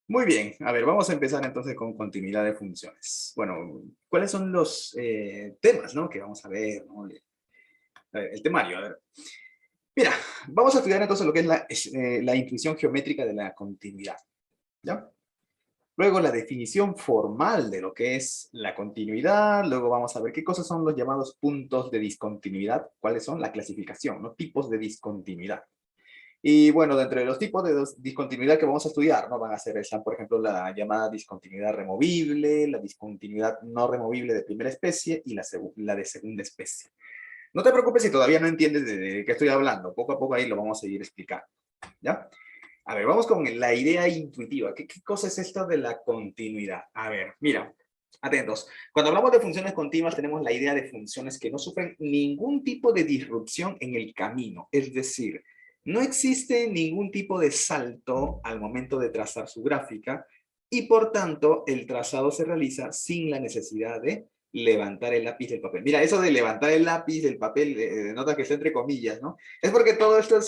Muy bien, a ver, vamos a empezar entonces con continuidad de funciones. Bueno, ¿cuáles son los temas, ¿no? Que vamos a ver, ¿no? A ver, el temario, a ver. Mira, vamos a estudiar entonces lo que es la intuición geométrica de la continuidad, ¿ya? Luego la definición formal de lo que es la continuidad, luego vamos a ver qué cosas son los llamados puntos de discontinuidad, cuáles son la clasificación, ¿no? Tipos de discontinuidad. Y bueno, dentro de los tipos de discontinuidad que vamos a estudiar, ¿no? Van a ser, por ejemplo, la llamada discontinuidad removible, la discontinuidad no removible de primera especie y la de segunda especie. No te preocupes si todavía no entiendes de qué estoy hablando. Poco a poco ahí lo vamos a ir explicando, ¿ya? A ver, vamos con la idea intuitiva. ¿Qué cosa es esto de la continuidad? A ver, mira, atentos. Cuando hablamos de funciones continuas, tenemos la idea de funciones que no sufren ningún tipo de disrupción en el camino. Es decir, no existe ningún tipo de salto al momento de trazar su gráfica y por tanto el trazado se realiza sin la necesidad de levantar el lápiz del papel. Mira, eso de levantar el lápiz del papel, nota que está entre comillas, ¿no? Es porque todo esto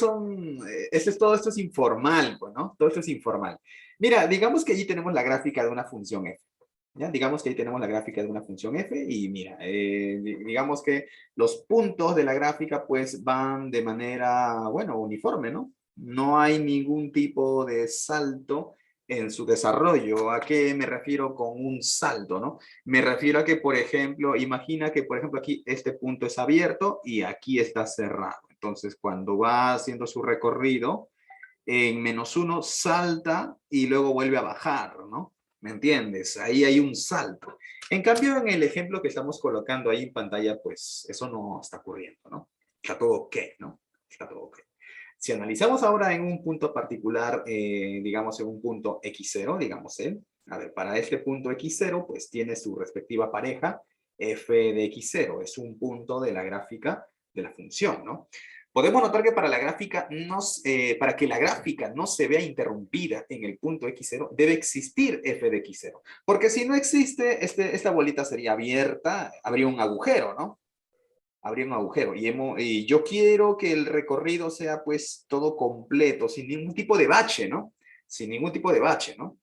todo esto es informal, pues, ¿no? Todo esto es informal. Mira, digamos que allí tenemos la gráfica de una función f. ¿Ya? Digamos que ahí tenemos la gráfica de una función f y mira, digamos que los puntos de la gráfica pues van de manera, bueno, uniforme, ¿no? No hay ningún tipo de salto en su desarrollo. ¿A qué me refiero con un salto, no? Me refiero a que, por ejemplo, imagina que, por ejemplo, aquí este punto es abierto y aquí está cerrado. Entonces, cuando va haciendo su recorrido, en -1 salta y luego vuelve a bajar, ¿no? ¿Me entiendes? Ahí hay un salto. En cambio, en el ejemplo que estamos colocando ahí en pantalla, pues eso no está ocurriendo, ¿no? Está todo ok, ¿no? Está todo ok. Si analizamos ahora en un punto particular, digamos en un punto x0, digamos, a ver, para este punto x0, pues tiene su respectiva pareja, f de x0, es un punto de la gráfica de la función, ¿no? Podemos notar que para que la gráfica no se vea interrumpida en el punto x0, debe existir f de x0. Porque si no existe, esta bolita sería abierta, habría un agujero, ¿no? Habría un agujero. Y yo quiero que el recorrido sea pues todo completo, sin ningún tipo de bache, ¿no? Sin ningún tipo de bache, ¿no?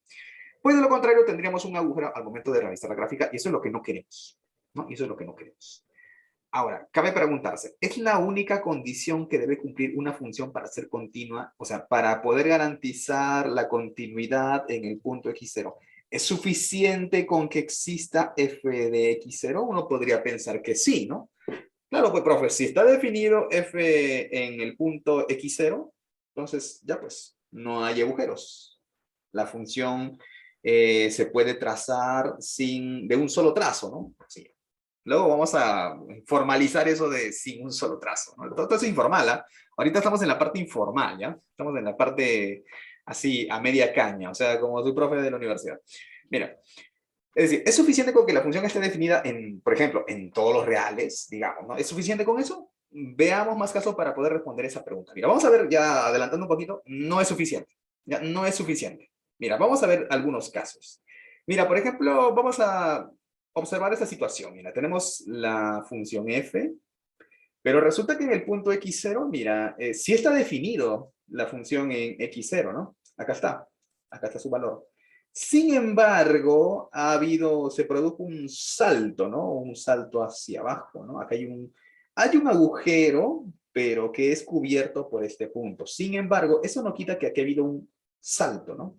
Pues de lo contrario tendríamos un agujero al momento de realizar la gráfica y eso es lo que no queremos, ¿no? Y eso es lo que no queremos. Ahora, cabe preguntarse, ¿es la única condición que debe cumplir una función para ser continua? O sea, para poder garantizar la continuidad en el punto x0. ¿Es suficiente con que exista f de x0? Uno podría pensar que sí, ¿no? Claro, pues, profe, si está definido f en el punto x0, entonces ya pues, no hay agujeros. La función se puede trazar de un solo trazo, ¿no? Sí. Luego vamos a formalizar eso de sin un solo trazo, ¿no? Todo es informal, ¿ah? Ahorita estamos en la parte informal, ¿ya? Estamos en la parte así, a media caña, o sea, como tu profe de la universidad. Mira, es decir, ¿es suficiente con que la función esté definida por ejemplo, en todos los reales, digamos, ¿no? ¿Es suficiente con eso? Veamos más casos para poder responder esa pregunta. Mira, vamos a ver, ya adelantando un poquito, no es suficiente. Ya, no es suficiente. Mira, vamos a ver algunos casos. Mira, por ejemplo, vamos a observar esta situación. Mira, tenemos la función f, pero resulta que en el punto x0, mira, sí está definido la función en x0, ¿no? Acá está su valor. Sin embargo, se produjo un salto, ¿no? Un salto hacia abajo, ¿no? Acá hay un agujero, pero que es cubierto por este punto. Sin embargo, eso no quita que aquí ha habido un salto, ¿no?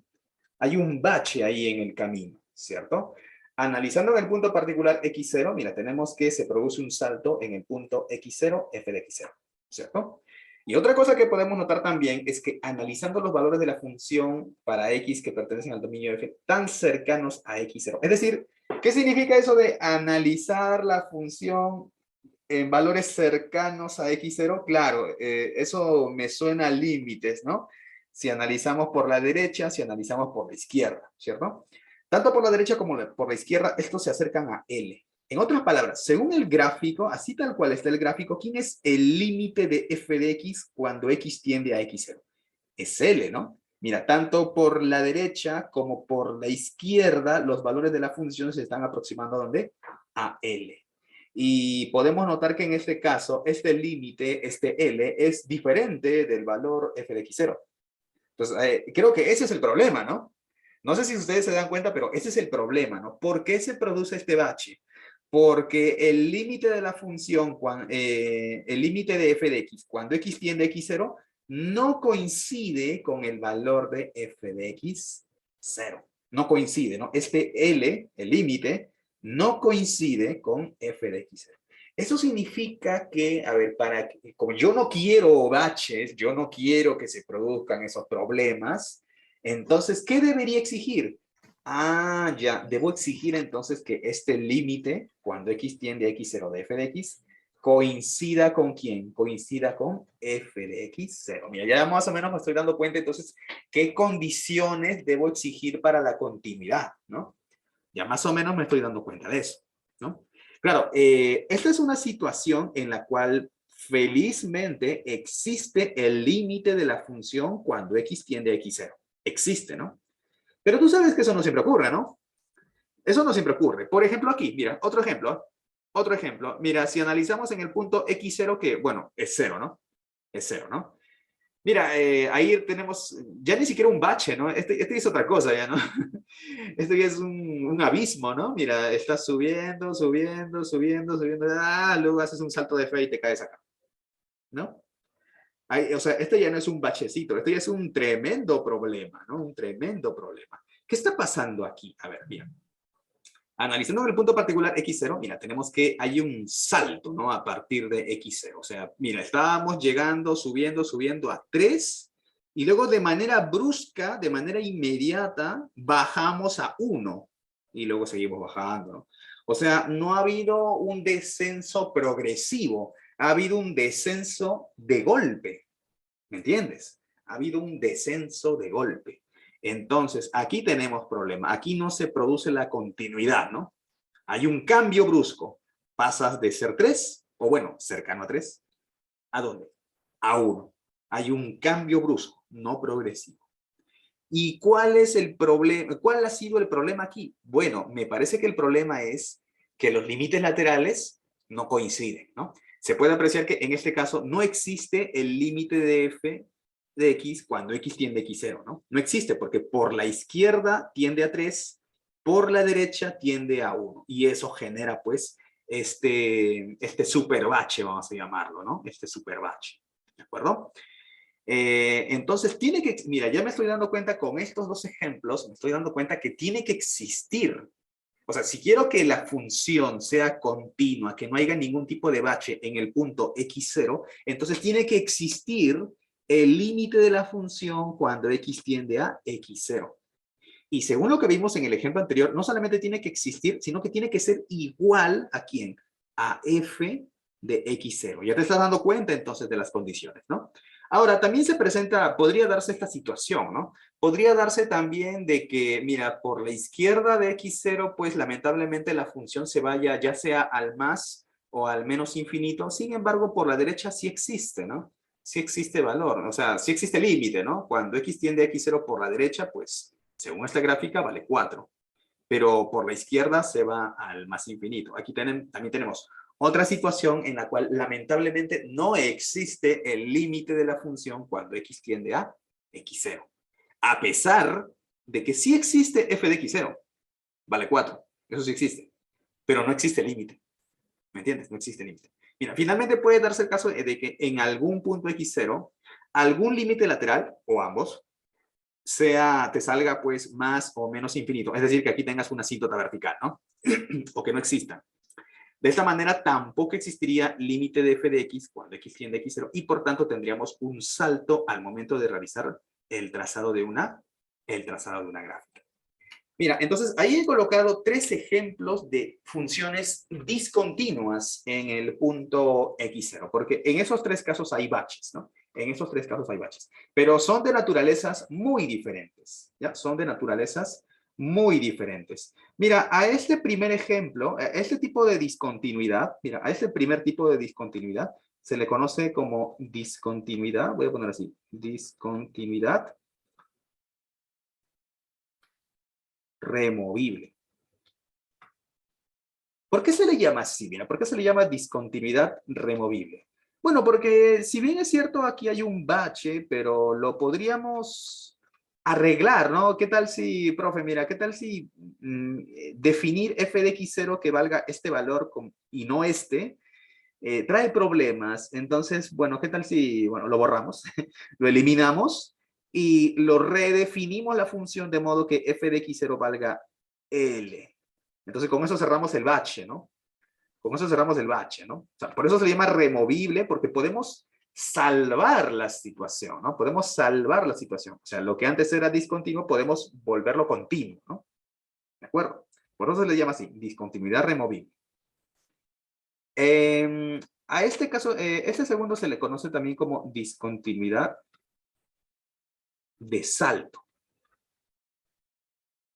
Hay un bache ahí en el camino, ¿cierto? Analizando en el punto particular x0, mira, tenemos que se produce un salto en el punto x0, f de x0, ¿cierto? Y otra cosa que podemos notar también es que analizando los valores de la función para x que pertenecen al dominio f tan cercanos a x0. Es decir, ¿qué significa eso de analizar la función en valores cercanos a x0? Claro, eso me suena a límites, ¿no? Si analizamos por la derecha, si analizamos por la izquierda, ¿cierto? Tanto por la derecha como por la izquierda, estos se acercan a L. En otras palabras, según el gráfico, así tal cual está el gráfico, ¿quién es el límite de f de x cuando x tiende a x0? Es L, ¿no? Mira, tanto por la derecha como por la izquierda, los valores de la función se están aproximando ¿a dónde? A L. Y podemos notar que en este caso, este límite, este L, es diferente del valor f de x0. Entonces, creo que ese es el problema, ¿no? No sé si ustedes se dan cuenta, pero ese es el problema, ¿no? ¿Por qué se produce este bache? Porque el límite de la función, el límite de f de x, cuando x tiende a x0, no coincide con el valor de f de x0. No coincide, ¿no? Este L, el límite, no coincide con f de x0. Eso significa que, a ver, como yo no quiero baches, yo no quiero que se produzcan esos problemas, entonces, ¿qué debería exigir? Ah, ya, debo exigir entonces que este límite, cuando x tiende a x0 de f de x, coincida con quién? Coincida con f de x0. Mira, ya más o menos me estoy dando cuenta entonces qué condiciones debo exigir para la continuidad, ¿no? Ya más o menos me estoy dando cuenta de eso, ¿no? Claro, esta es una situación en la cual felizmente existe el límite de la función cuando x tiende a x0. Existe, ¿no? Pero tú sabes que eso no siempre ocurre, ¿no? Eso no siempre ocurre. Por ejemplo, aquí, mira, otro ejemplo. Otro ejemplo. Mira, si analizamos en el punto x0, que, bueno, es cero, ¿no? Es cero, ¿no? Mira, ahí tenemos ya ni siquiera un bache, ¿no? Este es otra cosa ya, ¿no? Este ya es un abismo, ¿no? Mira, estás subiendo, subiendo, subiendo, subiendo. Ah, luego haces un salto de fe y te caes acá, ¿no? O sea, este ya no es un bachecito, este ya es un tremendo problema, ¿no? Un tremendo problema. ¿Qué está pasando aquí? A ver, mira. Analizando en el punto particular x0, mira, tenemos que hay un salto, ¿no? A partir de x0. O sea, mira, estábamos llegando, subiendo, subiendo a 3 y luego de manera brusca, de manera inmediata, bajamos a 1 y luego seguimos bajando, ¿no? O sea, no ha habido un descenso progresivo, ha habido un descenso de golpe, ¿me entiendes? Ha habido un descenso de golpe. Entonces, aquí tenemos problema. Aquí no se produce la continuidad, ¿no? Hay un cambio brusco. Pasas de ser 3, o bueno, cercano a 3, ¿a dónde? A 1. Hay un cambio brusco, no progresivo. ¿Y cuál es el problema? ¿Cuál ha sido el problema aquí? Bueno, me parece que el problema es que los límites laterales no coinciden, ¿no? Se puede apreciar que en este caso no existe el límite de f de x cuando x tiende a x0, ¿no? No existe porque por la izquierda tiende a 3, por la derecha tiende a 1. Y eso genera, pues, este super bache, vamos a llamarlo, ¿no? Este super bache, ¿de acuerdo? Entonces tiene que, mira, ya me estoy dando cuenta con estos dos ejemplos, me estoy dando cuenta que tiene que existir. O sea, si quiero que la función sea continua, que no haya ningún tipo de bache en el punto x0, entonces tiene que existir el límite de la función cuando x tiende a x0. Y según lo que vimos en el ejemplo anterior, no solamente tiene que existir, sino que tiene que ser igual a ¿quién? A f de x0. Ya te estás dando cuenta entonces de las condiciones, ¿no? Ahora, también se presenta, podría darse esta situación, ¿no? Podría darse también de que, mira, por la izquierda de x0, pues lamentablemente la función se vaya ya sea al más o al menos infinito. Sin embargo, por la derecha sí existe, ¿no? Sí existe valor, o sea, sí existe límite, ¿no? Cuando x tiende a x0 por la derecha, pues según esta gráfica vale 4, pero por la izquierda se va al más infinito. Aquí también tenemos otra situación en la cual lamentablemente no existe el límite de la función cuando x tiende a x0. A pesar de que sí existe f de x0, vale 4, eso sí existe, pero no existe límite. ¿Me entiendes? No existe límite. Mira, finalmente puede darse el caso de que en algún punto x0, algún límite lateral, o ambos, te salga pues más o menos infinito. Es decir, que aquí tengas una asíntota vertical, ¿no? O que no exista. De esta manera tampoco existiría límite de f de x cuando x tiende a x0 y por tanto tendríamos un salto al momento de realizar el trazado de una gráfica. Mira, entonces ahí he colocado 3 ejemplos de funciones discontinuas en el punto x0, porque en esos 3 casos hay baches, ¿no? En esos 3 casos hay baches, pero son de naturalezas muy diferentes, ¿ya? Son de naturalezas muy diferentes. Mira, a este primer ejemplo, a este tipo de discontinuidad, mira, a este primer tipo de discontinuidad se le conoce como discontinuidad, voy a poner así, discontinuidad removible. ¿Por qué se le llama así? Mira, ¿por qué se le llama discontinuidad removible? Bueno, porque si bien es cierto, aquí hay un bache, pero lo podríamos arreglar, ¿no? ¿Qué tal si, profe, mira, qué tal si definir f de x0 que valga este valor y no este, trae problemas? Entonces, bueno, ¿qué tal si, bueno, lo borramos, lo eliminamos y lo redefinimos la función de modo que f de x0 valga L? Entonces, con eso cerramos el bache, ¿no? Con eso cerramos el bache, ¿no? O sea, por eso se le llama removible, porque podemos salvar la situación, ¿no? Podemos salvar la situación. O sea, lo que antes era discontinuo, podemos volverlo continuo, ¿no? ¿De acuerdo? Por eso se le llama así, discontinuidad removible. A este caso, este segundo se le conoce también como discontinuidad de salto.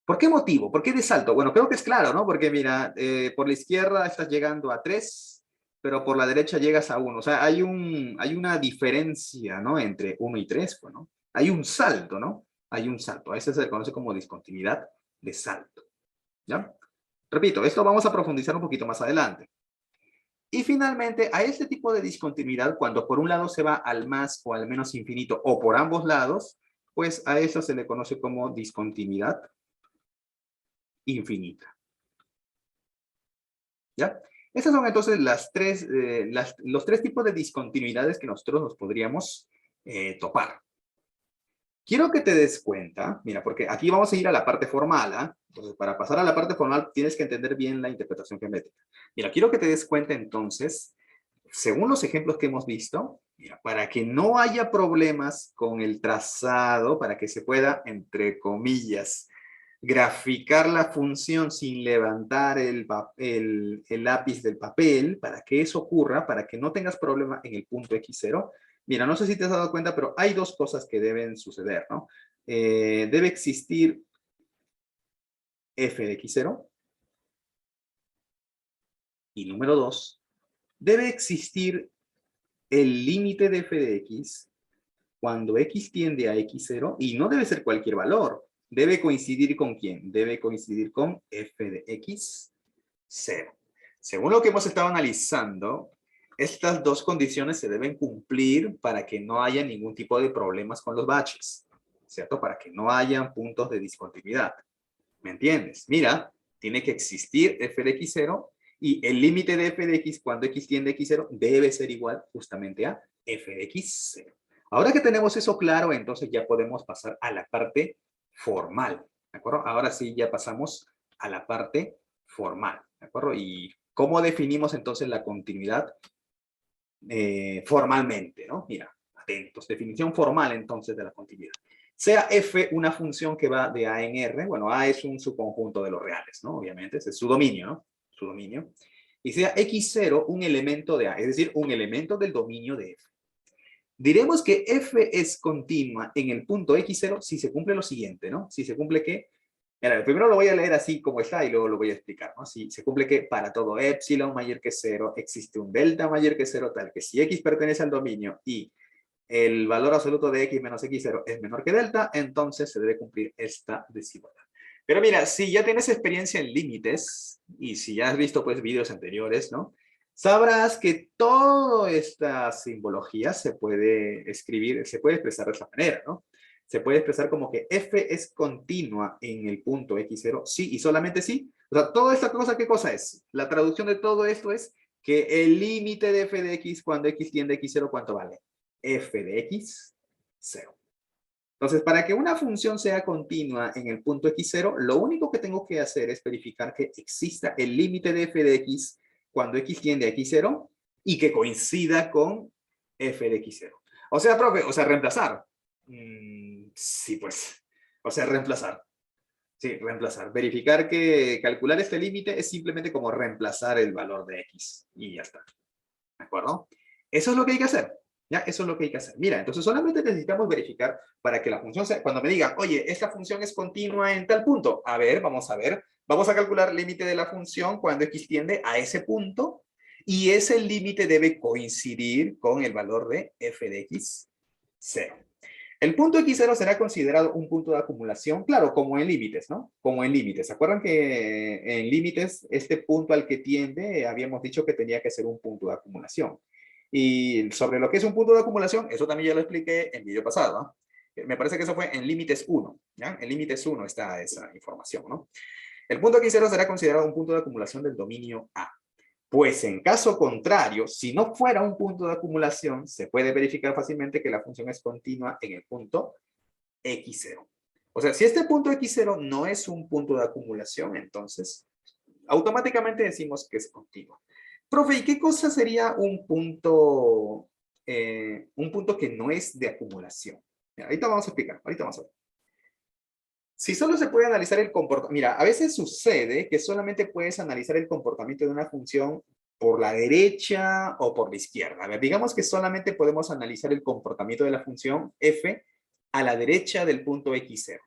¿Por qué motivo? ¿Por qué de salto? Bueno, creo que es claro, ¿no? Porque mira, por la izquierda estás llegando a 3, pero por la derecha llegas a 1. O sea, hay una diferencia, ¿no? Entre 1 y 3, pues, ¿no? Hay un salto, ¿no? Hay un salto. A ese se le conoce como discontinuidad de salto. ¿Ya? Repito, esto vamos a profundizar un poquito más adelante. Y finalmente, a este tipo de discontinuidad, cuando por un lado se va al más o al menos infinito, o por ambos lados, pues a eso se le conoce como discontinuidad infinita. ¿Ya? Esas son entonces los tres tipos de discontinuidades que nosotros nos podríamos topar. Quiero que te des cuenta, mira, porque aquí vamos a ir a la parte formal, ¿ah? Entonces, para pasar a la parte formal tienes que entender bien la interpretación geométrica. Mira, quiero que te des cuenta entonces, según los ejemplos que hemos visto, mira, para que no haya problemas con el trazado, para que se pueda, entre comillas, graficar la función sin levantar el lápiz del papel, para que eso ocurra, para que no tengas problema en el punto x0. Mira, no sé si te has dado cuenta, pero hay dos cosas que deben suceder, ¿no? Debe existir f de x0 y número dos, debe existir el límite de f de x cuando x tiende a x0 y no debe ser cualquier valor. Debe coincidir con ¿quién? Debe coincidir con f de x 0. Según lo que hemos estado analizando, estas dos condiciones se deben cumplir para que no haya ningún tipo de problemas con los baches, ¿cierto? Para que no haya puntos de discontinuidad. ¿Me entiendes? Mira, tiene que existir f de x0 y el límite de f de x cuando x tiende a x0 debe ser igual justamente a f de x0. Ahora que tenemos eso claro, entonces ya podemos pasar a la parte formal, ¿de acuerdo? Ahora sí ya pasamos a la parte formal, ¿de acuerdo? Y cómo definimos entonces la continuidad formalmente, ¿no? Mira, atentos, definición formal entonces de la continuidad. Sea f una función que va de a en r, bueno, a es un subconjunto de los reales, ¿no? Obviamente, ese es su dominio, ¿no? Su dominio. Y sea x0 un elemento de a, es decir, un elemento del dominio de f. Diremos que f es continua en el punto x0 si se cumple lo siguiente, ¿no? Si se cumple que, mira, primero lo voy a leer así como está y luego lo voy a explicar, ¿no? Si se cumple que para todo epsilon mayor que 0 existe un delta mayor que 0 tal que si x pertenece al dominio y el valor absoluto de x menos x0 es menor que delta, entonces se debe cumplir esta desigualdad. Pero mira, si ya tienes experiencia en límites y si ya has visto pues vídeos anteriores, ¿no? Sabrás que toda esta simbología se puede escribir, se puede expresar de esta manera, ¿no? Se puede expresar como que f es continua en el punto x0, sí y solamente sí. O sea, toda esta cosa, ¿qué cosa es? La traducción de todo esto es que el límite de f de x cuando x tiende a x0, ¿cuánto vale? F de x, 0. Entonces, para que una función sea continua en el punto x0, lo único que tengo que hacer es verificar que exista el límite de f de x cuando x tiende a x0 y que coincida con f de x0. O sea, profe, o sea, reemplazar. Sí, pues. O sea, reemplazar. Sí, reemplazar. Verificar que calcular este límite es simplemente como reemplazar el valor de x. Y ya está. ¿De acuerdo? Eso es lo que hay que hacer. ¿Ya? Eso es lo que hay que hacer. Mira, entonces solamente necesitamos verificar para que la función sea, cuando me digan, oye, esta función es continua en tal punto. A ver, vamos a calcular el límite de la función cuando x tiende a ese punto y ese límite debe coincidir con el valor de f de x 0. El punto x0 será considerado un punto de acumulación, claro, como en límites, ¿no? Como en límites. ¿Se acuerdan que en límites este punto al que tiende habíamos dicho que tenía que ser un punto de acumulación? Y sobre lo que es un punto de acumulación, eso también ya lo expliqué en el video pasado, ¿no? Me parece que eso fue en límites 1, ¿ya? En límites 1 está esa información, ¿no? El punto X0 será considerado un punto de acumulación del dominio A. Pues en caso contrario, si no fuera un punto de acumulación, se puede verificar fácilmente que la función es continua en el punto X0. O sea, si este punto X0 no es un punto de acumulación, entonces automáticamente decimos que es continua. Profe, ¿y qué cosa sería un punto que no es de acumulación? Mira, ahorita vamos a explicar, ahorita vamos a ver. Si solo se puede analizar el comportamiento, mira, a veces sucede que solamente puedes analizar el comportamiento de una función por la derecha o por la izquierda. A ver, digamos que solamente podemos analizar el comportamiento de la función f a la derecha del punto x0.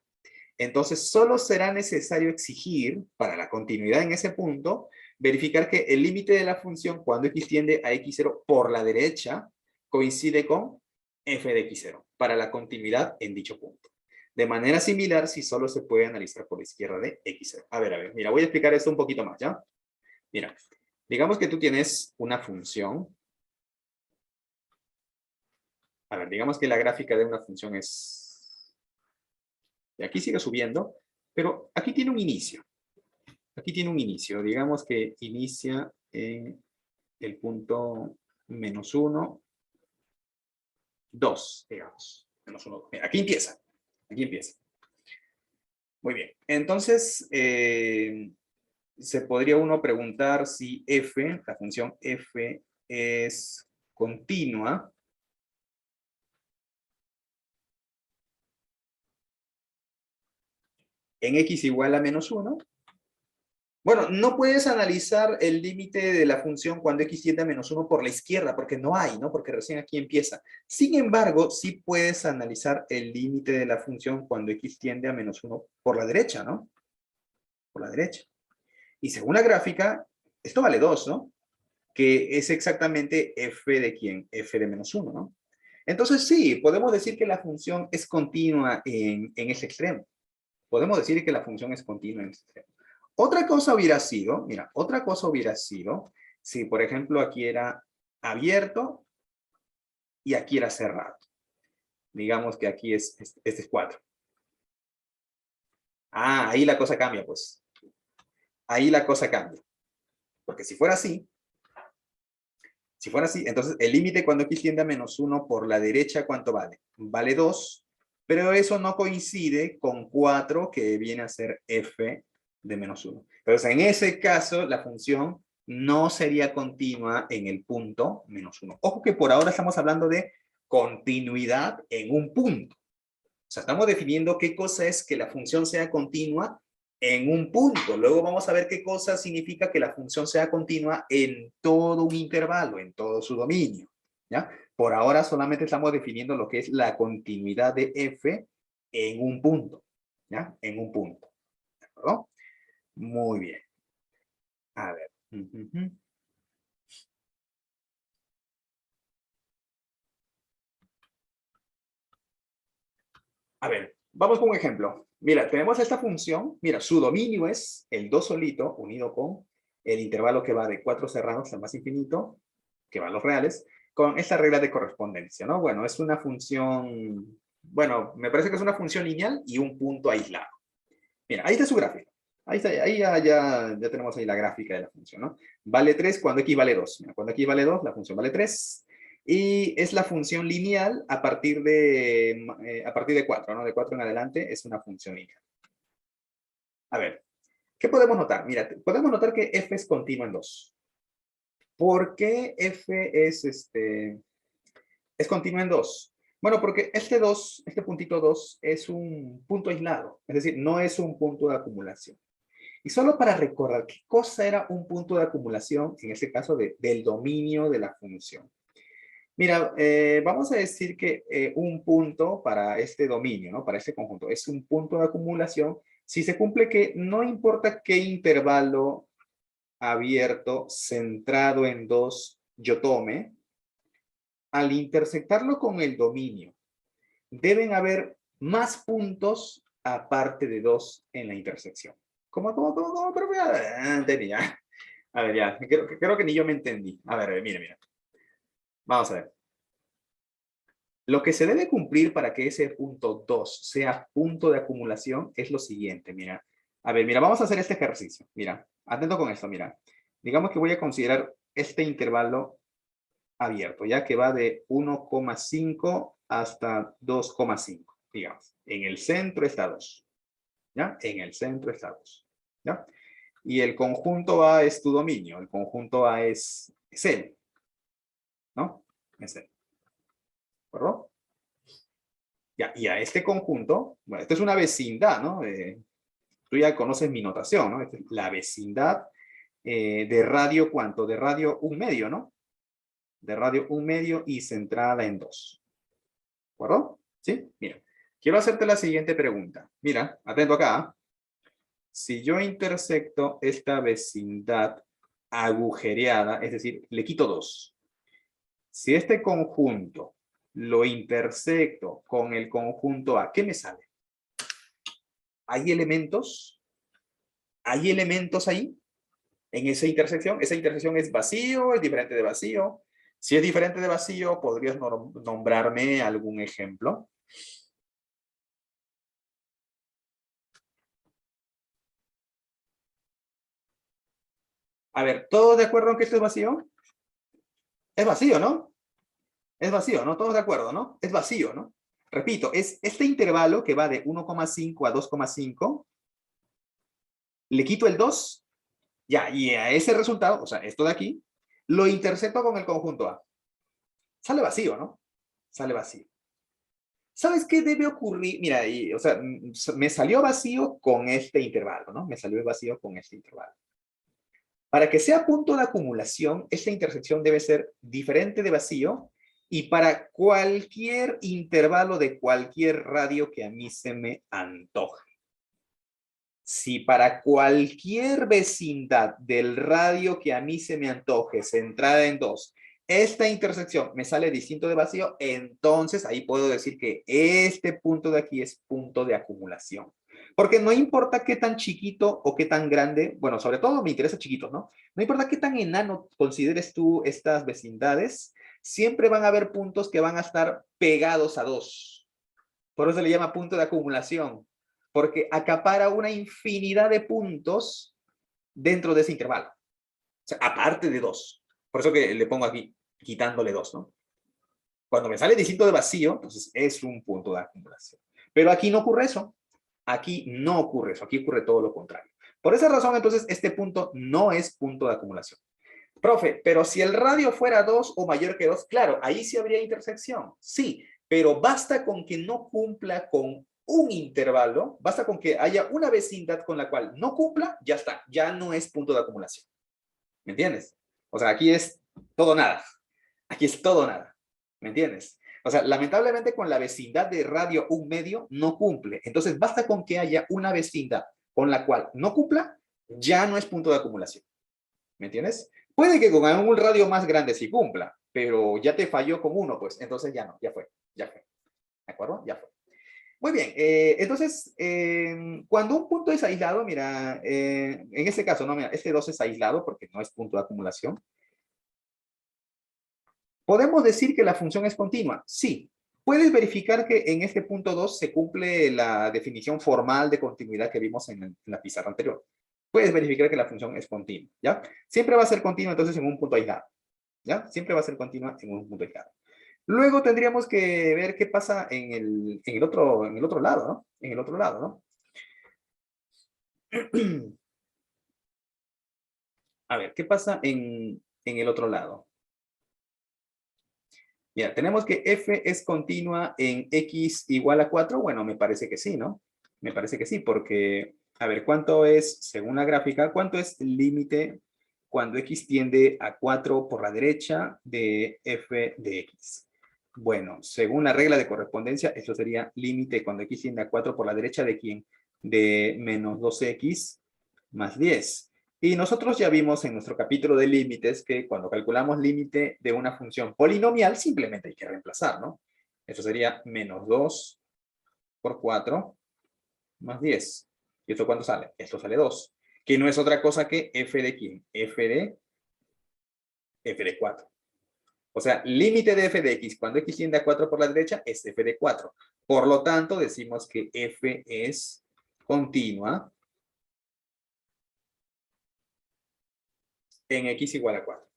Entonces, solo será necesario exigir, para la continuidad en ese punto, verificar que el límite de la función cuando x tiende a x0 por la derecha coincide con f de x0, para la continuidad en dicho punto. De manera similar, si solo se puede analizar por la izquierda de x0. A ver, mira, voy a explicar esto un poquito más, ¿ya? Mira, digamos que tú tienes una función. A ver, digamos que la gráfica de una función es... Y aquí sigue subiendo, pero aquí tiene un inicio. Aquí tiene un inicio. Digamos que inicia en el punto -1, 2, digamos. -1, 2. Mira, aquí empieza. Aquí empieza. Muy bien. Entonces, se podría uno preguntar si f, la función f, es continua en x igual a -1. Bueno, no puedes analizar el límite de la función cuando x tiende a -1 por la izquierda, porque no hay, ¿no? Porque recién aquí empieza. Sin embargo, sí puedes analizar el límite de la función cuando x tiende a -1 por la derecha, ¿no? Por la derecha. Y según la gráfica, esto vale 2, ¿no? Que es exactamente f de quién, f de -1, ¿no? Entonces sí, podemos decir que la función es continua en ese extremo. Podemos decir que la función es continua en ese extremo. Otra cosa hubiera sido, mira, otra cosa hubiera sido, si por ejemplo aquí era abierto y aquí era cerrado. Digamos que aquí este es 4. Ah, ahí la cosa cambia, pues. Ahí la cosa cambia. Porque si fuera así, entonces el límite cuando x tiende a -1 por la derecha, ¿cuánto vale? Vale 2, pero eso no coincide con 4, que viene a ser f de -1. Entonces, en ese caso, la función no sería continua en el punto -1. Ojo que por ahora estamos hablando de continuidad en un punto. O sea, estamos definiendo qué cosa es que la función sea continua en un punto. Luego vamos a ver qué cosa significa que la función sea continua en todo un intervalo, en todo su dominio. ¿Ya? Por ahora solamente estamos definiendo lo que es la continuidad de f en un punto. ¿Ya? En un punto. ¿De acuerdo? Muy bien. A ver. A ver, vamos con un ejemplo. Mira, tenemos esta función. Mira, su dominio es el 2 solito unido con el intervalo que va de 4 cerrados al más infinito, que van los reales, con esta regla de correspondencia, ¿no? Bueno, es una función, bueno, me parece que es una función lineal y un punto aislado. Mira, ahí está su gráfica. Ahí está, ahí ya tenemos ahí la gráfica de la función, ¿no? Vale 3 cuando x vale 2. Mira, cuando x vale 2, la función vale 3. Y es la función lineal a partir de 4, ¿no? De 4 en adelante es una función lineal. A ver, ¿qué podemos notar? Mira, podemos notar que f es continua en 2. ¿Por qué f es continua en 2? Bueno, porque este puntito 2 es un punto aislado, es decir, no es un punto de acumulación. Y solo para recordar qué cosa era un punto de acumulación, en este caso del dominio de la función. Mira, vamos a decir que un punto para este dominio, ¿no? Para este conjunto, es un punto de acumulación si se cumple que no importa qué intervalo abierto, centrado en 2, yo tome, al intersectarlo con el dominio, deben haber más puntos aparte de 2 en la intersección. ¿Cómo? Pero ya entendí, ya. A ver, ya. Creo que ni yo me entendí. A ver, mira. Vamos a ver. Lo que se debe cumplir para que ese punto 2 sea punto de acumulación es lo siguiente, mira. A ver, mira, vamos a hacer este ejercicio. Mira, atento con esto, mira. Digamos que voy a considerar este intervalo abierto, ya que va de 1,5 hasta 2,5, digamos. En el centro está 2, ¿ya? En el centro está 2, ¿ya? Y el conjunto A es tu dominio, el conjunto A es él, ¿no? Es él, ¿correcto? Ya, y a este conjunto, bueno, esto es una vecindad, ¿no? Tú ya conoces mi notación, ¿no? Esta es la vecindad de radio, ¿cuánto? De radio 1/2, ¿no? De radio 1/2 y centrada en 2. ¿De acuerdo? ¿Sí? Mira, quiero hacerte la siguiente pregunta. Mira, atento acá. ¿Ah? Si yo intersecto esta vecindad agujereada, es decir, le quito 2. Si este conjunto lo intersecto con el conjunto A, ¿qué me sale? ¿Hay elementos? ¿Hay elementos ahí? En esa intersección. Esa intersección es vacío, es diferente de vacío. Si es diferente de vacío, ¿podrías nombrarme algún ejemplo? A ver, ¿todos de acuerdo en que esto es vacío? Es vacío, ¿no? Es vacío, ¿no? Todos de acuerdo, ¿no? Es vacío, ¿no? Repito, es este intervalo que va de 1,5 a 2,5. Le quito el 2, ya, y a ese resultado, o sea, esto de aquí, lo intercepto con el conjunto A. Sale vacío, ¿no? Sale vacío. ¿Sabes qué debe ocurrir? Mira, o sea, me salió vacío con este intervalo, ¿no? Me salió vacío con este intervalo. Para que sea punto de acumulación, esta intersección debe ser diferente de vacío y para cualquier intervalo de cualquier radio que a mí se me antoje. Si para cualquier vecindad del radio que a mí se me antoje, centrada en 2, esta intersección me sale distinto de vacío, entonces ahí puedo decir que este punto de aquí es punto de acumulación. Porque no importa qué tan chiquito o qué tan grande, bueno, sobre todo me interesa chiquitos, ¿no? No importa qué tan enano consideres tú estas vecindades, siempre van a haber puntos que van a estar pegados a 2. Por eso se le llama punto de acumulación, porque acapara una infinidad de puntos dentro de ese intervalo. O sea, aparte de 2. Por eso que le pongo aquí, quitándole 2, ¿no? Cuando me sale distinto de vacío, entonces es un punto de acumulación. Pero aquí no ocurre eso. Aquí no ocurre eso. Aquí ocurre todo lo contrario. Por esa razón, entonces, este punto no es punto de acumulación. Profe, pero si el radio fuera 2 o mayor que 2, claro, ahí sí habría intersección. Sí, pero basta con que no cumpla con un intervalo, basta con que haya una vecindad con la cual no cumpla, ya está, ya no es punto de acumulación. ¿Me entiendes? O sea, aquí es todo nada. Aquí es todo nada. ¿Me entiendes? O sea, lamentablemente con la vecindad de radio 1/2 no cumple. Entonces basta con que haya una vecindad con la cual no cumpla, ya no es punto de acumulación. ¿Me entiendes? Puede que con un radio más grande sí cumpla, pero ya te falló con uno, pues entonces ya no, ya fue, ya fue. ¿De acuerdo? Ya fue. Muy bien, entonces, cuando un punto es aislado, mira, en este caso, no, mira, este 2 es aislado porque no es punto de acumulación. ¿Podemos decir que la función es continua? Sí. ¿Puedes verificar que en este punto 2 se cumple la definición formal de continuidad que vimos en la pizarra anterior? Puedes verificar que la función es continua, ¿ya? Siempre va a ser continua entonces en un punto aislado, ¿ya? Siempre va a ser continua en un punto aislado. Luego tendríamos que ver qué pasa en el otro lado, ¿no? En el otro lado, ¿no? A ver, ¿qué pasa en el otro lado? Mira, tenemos que f es continua en x igual a 4. Bueno, me parece que sí, ¿no? Me parece que sí, porque, a ver, ¿cuánto es, según la gráfica, cuánto es el límite cuando x tiende a 4 por la derecha de f de x? Bueno, según la regla de correspondencia, eso sería límite cuando x tiende a 4 por la derecha de quién? De menos 2x más 10. Y nosotros ya vimos en nuestro capítulo de límites que cuando calculamos límite de una función polinomial, simplemente hay que reemplazar, ¿no? Eso sería menos 2 por 4 más 10. ¿Y esto cuánto sale? Esto sale 2. Que no es otra cosa que f de quién? F de 4. O sea, límite de f de x cuando x tiende a 4 por la derecha es f de 4. Por lo tanto, decimos que f es continua en x igual a 4.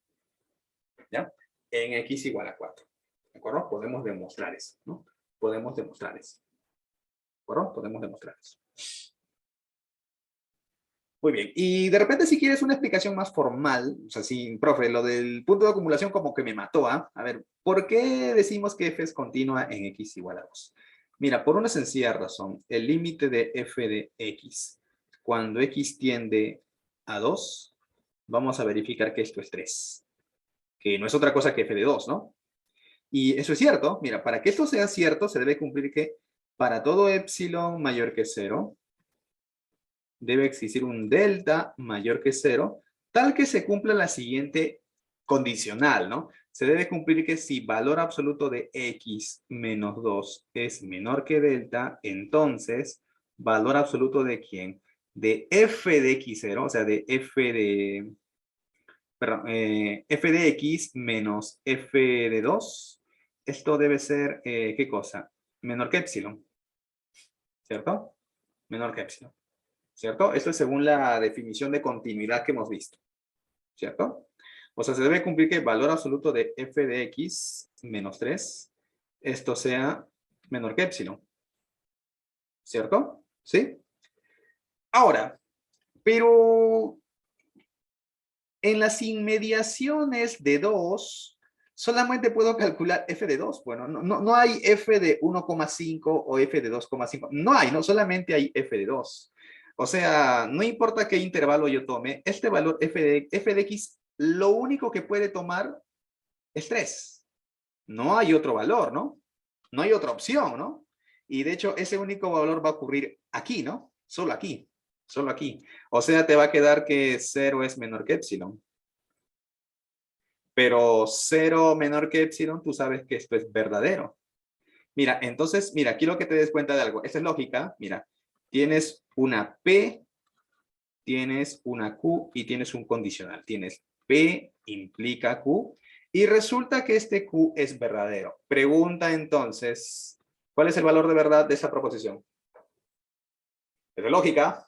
¿Ya? En x igual a 4. ¿De acuerdo? Podemos demostrar eso, ¿no? Podemos demostrar eso. ¿De acuerdo? Podemos demostrar eso. Muy bien. Y de repente si quieres una explicación más formal, o sea, sí, profe, lo del punto de acumulación como que me mató, ¿ah? A ver, ¿por qué decimos que f es continua en x igual a 2? Mira, por una sencilla razón, el límite de f de x, cuando x tiende a 2, vamos a verificar que esto es 3, que no es otra cosa que f de 2, ¿no? Y eso es cierto. Mira, para que esto sea cierto, se debe cumplir que para todo epsilon mayor que 0, debe existir un delta mayor que 0, tal que se cumpla la siguiente condicional, ¿no? Se debe cumplir que si valor absoluto de x menos 2 es menor que delta, entonces, valor absoluto de ¿quién? De f de x0, o sea, de f de... Perdón, f de x menos f de 2, esto debe ser, ¿qué cosa? Menor que epsilon, ¿cierto? Menor que epsilon. ¿Cierto? Esto es según la definición de continuidad que hemos visto, ¿cierto? O sea, se debe cumplir que el valor absoluto de f de x menos 3, esto sea menor que epsilon, ¿cierto? ¿Sí? Ahora, pero en las inmediaciones de 2, solamente puedo calcular f de 2. Bueno, no hay f de 1,5 o f de 2,5. No hay, no solamente hay f de 2. O sea, no importa qué intervalo yo tome, este valor f de x, lo único que puede tomar es 3. No hay otro valor, ¿no? No hay otra opción, ¿no? Y de hecho, ese único valor va a ocurrir aquí, ¿no? Solo aquí. Solo aquí. O sea, te va a quedar que 0 es menor que epsilon. Pero 0 menor que epsilon, tú sabes que esto es verdadero. Mira, entonces, mira, quiero que te des cuenta de algo. Esta es lógica. Mira, tienes una P, tienes una Q y tienes un condicional. Tienes P implica Q y resulta que este Q es verdadero. Pregunta entonces, ¿cuál es el valor de verdad de esa proposición? Es de lógica.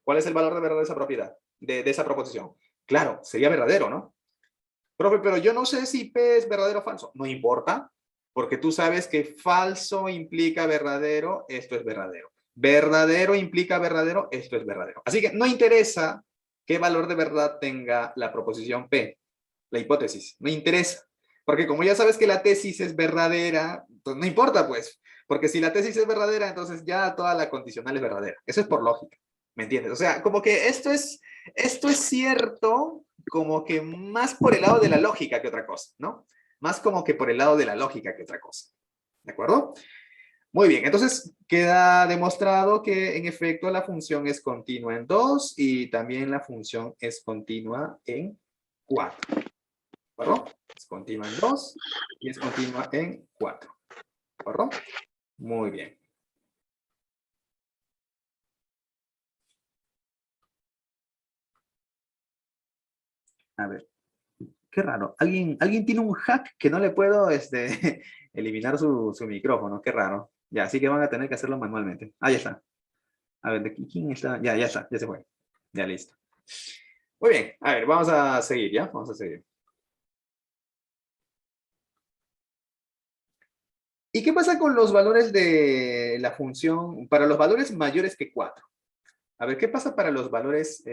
¿Cuál es el valor de verdad de esa propiedad? De esa proposición. Claro, sería verdadero, ¿no? Profe, pero yo no sé si P es verdadero o falso. No importa, porque tú sabes que falso implica verdadero, esto es verdadero. Verdadero implica verdadero, esto es verdadero. Así que no interesa qué valor de verdad tenga la proposición P, la hipótesis. No interesa. Porque como ya sabes que la tesis es verdadera, pues no importa, pues. Porque si la tesis es verdadera, entonces ya toda la condicional es verdadera. Eso es por lógica. ¿Me entiendes? O sea, como que esto es cierto como que más por el lado de la lógica que otra cosa, ¿no? Más como que por el lado de la lógica que otra cosa. ¿De acuerdo? Muy bien, entonces queda demostrado que en efecto la función es continua en 2 y también la función es continua en 4. ¿De acuerdo? Es continua en 2 y es continua en 4. ¿De acuerdo? Muy bien. A ver. Qué raro. ¿Alguien tiene un hack que no le puedo eliminar su micrófono? Qué raro. Ya, así que van a tener que hacerlo manualmente. Ah, ya está. A ver, ¿quién está? Ya está, ya se fue. Ya listo. Muy bien, a ver, vamos a seguir, ¿ya? Vamos a seguir. ¿Y qué pasa con los valores de la función, para los valores mayores que 4? A ver, ¿qué pasa para los valores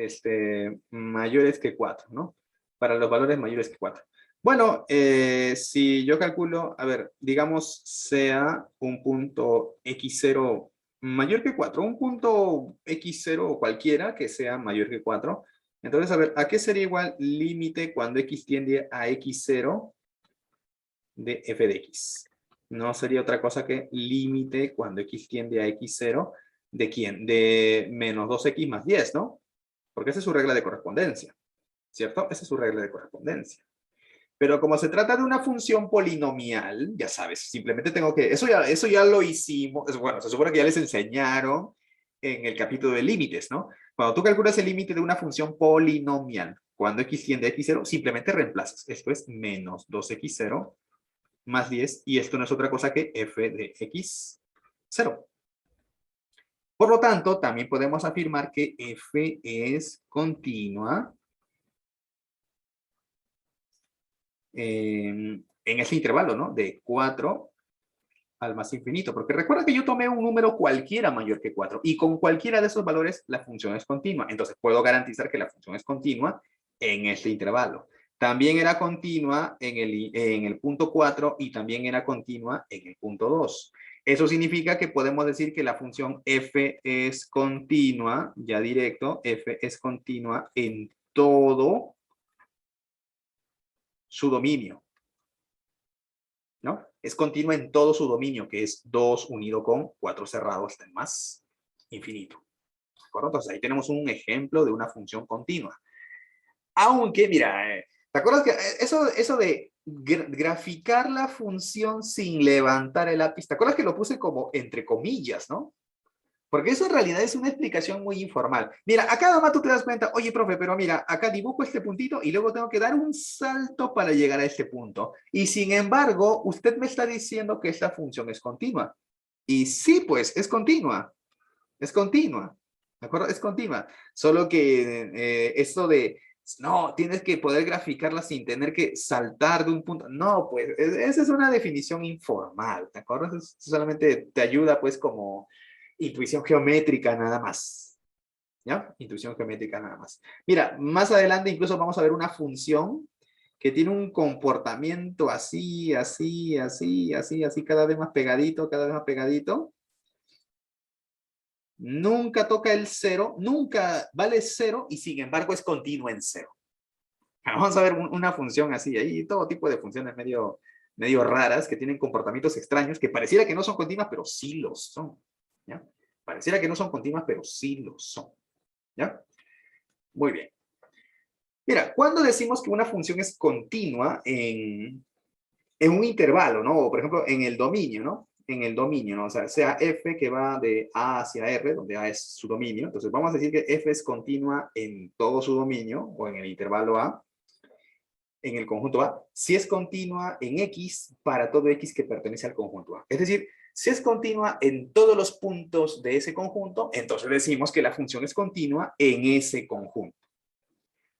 mayores que 4, ¿no? Para los valores mayores que 4. Bueno, si yo calculo, a ver, digamos sea un punto x0 mayor que 4, un punto x0 cualquiera que sea mayor que 4. Entonces, a ver, ¿a qué sería igual límite cuando x tiende a x0 de f de x? No sería otra cosa que límite cuando x tiende a x0 ¿de quién? De menos 2x más 10, ¿no? Porque esa es su regla de correspondencia, ¿cierto? Esa es su regla de correspondencia. Pero como se trata de una función polinomial, ya sabes, simplemente tengo que... Eso ya lo hicimos, bueno, se supone que ya les enseñaron en el capítulo de límites, ¿no? Cuando tú calculas el límite de una función polinomial, Cuando x tiende a x0, simplemente reemplazas. Esto es menos 2x0 más 10, y esto no es otra cosa que f de x0. Por lo tanto, también podemos afirmar que f es continua en ese intervalo, ¿no? De 4 al más infinito. Porque recuerda que yo tomé un número cualquiera mayor que 4 y con cualquiera de esos valores la función es continua. Entonces puedo garantizar que la función es continua en este intervalo. También era continua en el punto 4 y también era continua en el punto 2. Eso significa que podemos decir que la función f es continua, ya directo, f es continua en todo su dominio, ¿no? Es continua en todo su dominio, que es 2 unido con 4 cerrado hasta el más infinito. ¿De acuerdo? Entonces ahí tenemos un ejemplo de una función continua. Aunque, mira, ¿te acuerdas que eso de graficar la función sin levantar el lápiz? ¿Te acuerdas que lo puse como entre comillas, no? Porque eso en realidad es una explicación muy informal. Mira, acá nada más tú te das cuenta, oye, profe, pero mira, acá dibujo este puntito y luego tengo que dar un salto para llegar a este punto. Y sin embargo, usted me está diciendo que esta función es continua. Y sí, pues, es continua. Es continua. ¿De acuerdo? Es continua. Solo que esto de, no, tienes que poder graficarla sin tener que saltar de un punto. No, pues, esa es una definición informal. ¿De acuerdo? Eso solamente te ayuda, pues, como intuición geométrica nada más. ¿Ya? Intuición geométrica nada más. Mira, más adelante incluso vamos a ver una función que tiene un comportamiento así, así, así, así, así, cada vez más pegadito, cada vez más pegadito. Nunca toca el 0, nunca vale 0 y sin embargo es continuo en 0. Vamos a ver una función así, hay todo tipo de funciones medio raras que tienen comportamientos extraños que pareciera que no son continuas, pero sí lo son. ¿Ya? Pareciera que no son continuas, pero sí lo son. ¿Ya? Muy bien. Mira, cuando decimos que una función es continua en un intervalo, ¿no? O por ejemplo, en el dominio, ¿no? En el dominio, ¿no? O sea f que va de A hacia R, donde A es su dominio. Entonces vamos a decir que f es continua en todo su dominio, o en el intervalo A, en el conjunto A, si es continua en X para todo X que pertenece al conjunto A. Es decir, si es continua en todos los puntos de ese conjunto, entonces decimos que la función es continua en ese conjunto.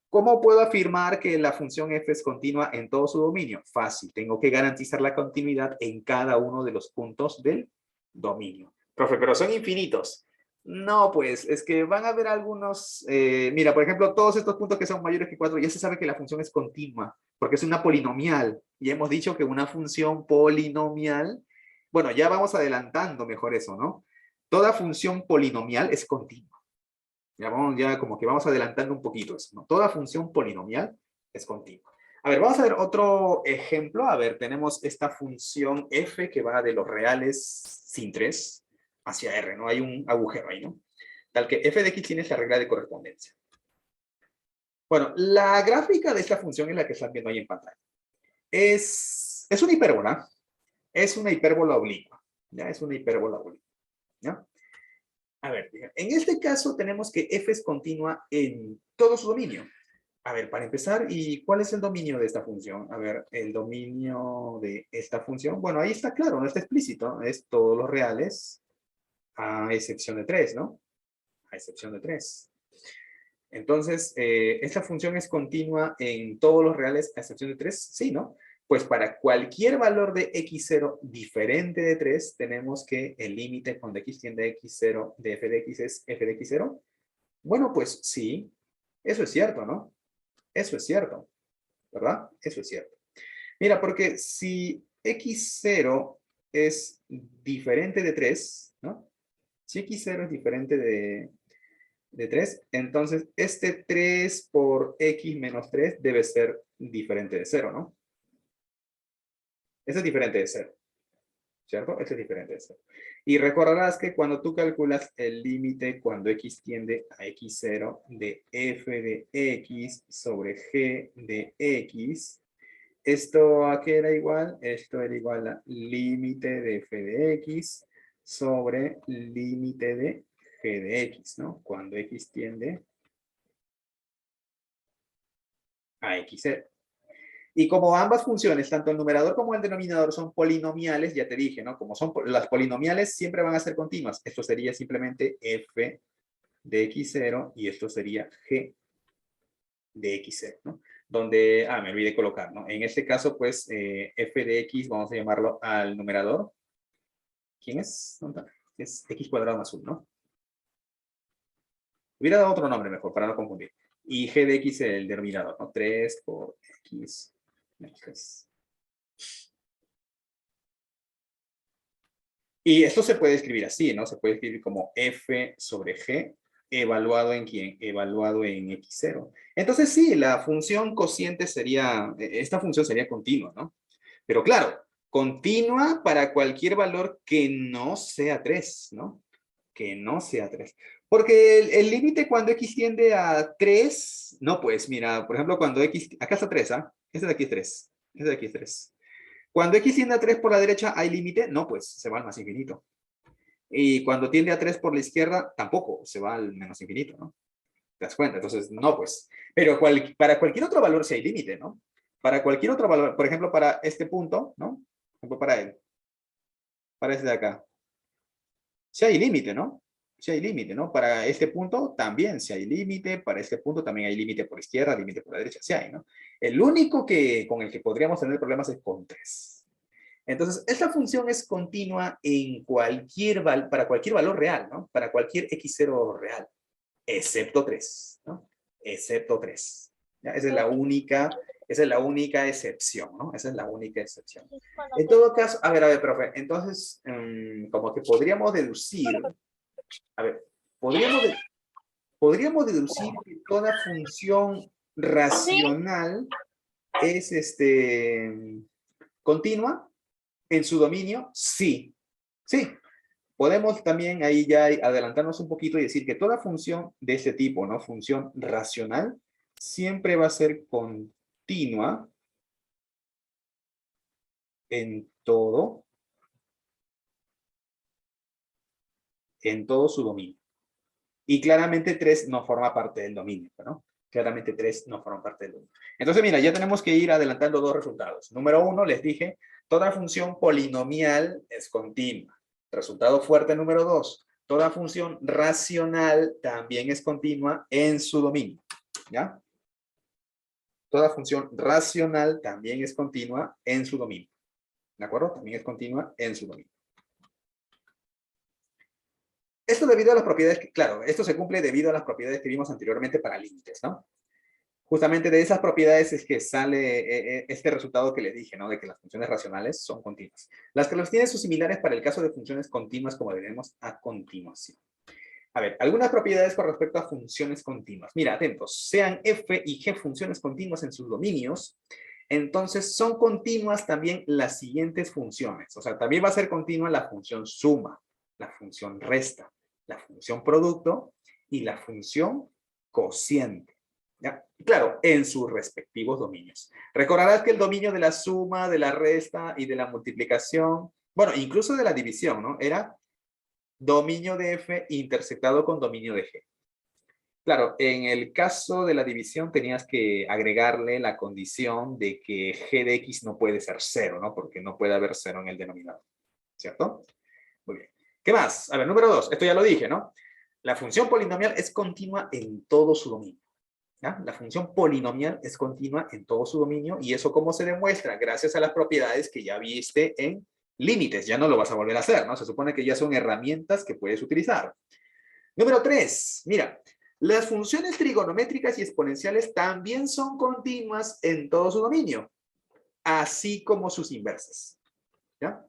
¿Cómo puedo afirmar que la función f es continua en todo su dominio? Fácil, tengo que garantizar la continuidad en cada uno de los puntos del dominio. Profe, pero son infinitos. No, pues, es que van a haber algunos, mira, por ejemplo, todos estos puntos que son mayores que 4, ya se sabe que la función es continua, porque es una polinomial. Y hemos dicho que una función polinomial, bueno, ya vamos adelantando mejor eso, ¿no? Toda función polinomial es continua. Ya como que vamos adelantando un poquito eso, ¿no? Toda función polinomial es continua. A ver, vamos a ver otro ejemplo. A ver, tenemos esta función f que va de los reales sin 3 hacia r, ¿no? Hay un agujero ahí, ¿no? Tal que f de x tiene esta regla de correspondencia. Bueno, la gráfica de esta función es la que están viendo ahí en pantalla. Es una hipérbola. Es una hipérbola oblicua. ¿Ya? Es una hipérbola oblicua. ¿Ya? A ver, en este caso tenemos que f es continua en todo su dominio. A ver, para empezar, ¿y cuál es el dominio de esta función? A ver, el dominio de esta función, bueno, ahí está claro, no está explícito, es todos los reales, a excepción de 3, ¿no? A excepción de 3. Entonces, ¿esta función es continua en todos los reales a excepción de 3? Sí, ¿no? Pues para cualquier valor de x0 diferente de 3, tenemos que el límite cuando x tiende a x0 de f de x es f de x0. Bueno, pues sí, eso es cierto, ¿no? Eso es cierto, ¿verdad? Eso es cierto. Mira, porque si x0 es diferente de 3, ¿no? Si x0 es diferente de 3, entonces este 3 por x menos 3 debe ser diferente de 0, ¿no? Este es diferente de 0, ¿cierto? Este es diferente de 0. Y recordarás que cuando tú calculas el límite cuando x tiende a x0 de f de x sobre g de x, ¿esto a qué era igual? Esto era igual a límite de f de x sobre límite de g de x, ¿no? Cuando x tiende a x0. Y como ambas funciones, tanto el numerador como el denominador son polinomiales, ya te dije, ¿no? Como son las polinomiales, siempre van a ser continuas. Esto sería simplemente f de x0 y esto sería g de x0, ¿no? Donde, me olvidé colocar, ¿no? En este caso, pues, f de x, vamos a llamarlo al numerador. ¿Quién es? ¿Dónde está? Es x cuadrado más 1, ¿no? Hubiera dado otro nombre mejor, para no confundir. Y g de x el denominador, ¿no? 3 por x menos 3. Y esto se puede escribir así, ¿no? Se puede escribir como f sobre g, evaluado en ¿quién? Evaluado en x0. Entonces sí, la función cociente sería, esta función sería continua, ¿no? Pero claro, continua para cualquier valor que no sea 3, ¿no? Que no sea 3. Porque el límite cuando x tiende a 3, no, pues mira, por ejemplo, cuando x, acá está 3, ¿ah? Este de aquí es 3, este de aquí es 3. Cuando x tiende a 3 por la derecha, ¿hay límite? No, pues se va al más infinito. Y cuando tiende a 3 por la izquierda, tampoco, se va al menos infinito, ¿no? ¿Te das cuenta? Entonces, no, pues. Pero para cualquier otro valor sí hay límite, ¿no? Para cualquier otro valor, por ejemplo, para este punto, ¿no? Por ejemplo, para él, para este de acá. Sí hay límite, ¿no? Sí hay límite, ¿no? Para este punto también sí hay límite, para este punto también hay límite por izquierda, límite por la derecha, sí hay, ¿no? El único con el que podríamos tener problemas es con 3. Entonces, esta función es continua en para cualquier valor real, ¿no? Para cualquier x0 real, excepto 3, ¿no? Excepto 3. ¿Ya? Esa es la única excepción, ¿no? Esa es la única excepción. En todo caso, a ver, profe, entonces, como que podríamos deducir, a ver, podríamos deducir que toda función racional es continua en su dominio, sí. Sí, podemos también ahí ya adelantarnos un poquito y decir que toda función de este tipo, ¿no? Función racional, siempre va a ser continua en todo su dominio. Y claramente 3 no forma parte del dominio, ¿no? Claramente 3 no forma parte del dominio. Entonces, mira, ya tenemos que ir adelantando dos resultados. Número 1, les dije, toda función polinomial es continua. Resultado fuerte número 2, toda función racional también es continua en su dominio. ¿Ya? Toda función racional también es continua en su dominio. ¿De acuerdo? También es continua en su dominio. Esto debido a las propiedades claro, esto se cumple debido a las propiedades que vimos anteriormente para límites, ¿no? Justamente de esas propiedades es que sale este resultado que les dije, ¿no? De que las funciones racionales son continuas. Las que los tienen son similares para el caso de funciones continuas, como veremos a continuación. A ver, algunas propiedades con respecto a funciones continuas. Mira, atentos, sean f y g funciones continuas en sus dominios, entonces son continuas también las siguientes funciones. O sea, también va a ser continua la función suma, la función resta, la función producto y la función cociente. ¿Ya? Claro, en sus respectivos dominios. Recordarás que el dominio de la suma, de la resta y de la multiplicación, bueno, incluso de la división, ¿no? Era dominio de f intersectado con dominio de g. Claro, en el caso de la división tenías que agregarle la condición de que g de x no puede ser 0, ¿no? Porque no puede haber 0 en el denominador, ¿cierto? Muy bien. ¿Qué más? A ver, número 2, esto ya lo dije, ¿no? La función polinomial es continua en todo su dominio. ¿Ya? La función polinomial es continua en todo su dominio y eso ¿cómo se demuestra? Gracias a las propiedades que ya viste en límites. Ya no lo vas a volver a hacer, ¿no? Se supone que ya son herramientas que puedes utilizar. Número 3, mira, las funciones trigonométricas y exponenciales también son continuas en todo su dominio, así como sus inversas. ¿Ya?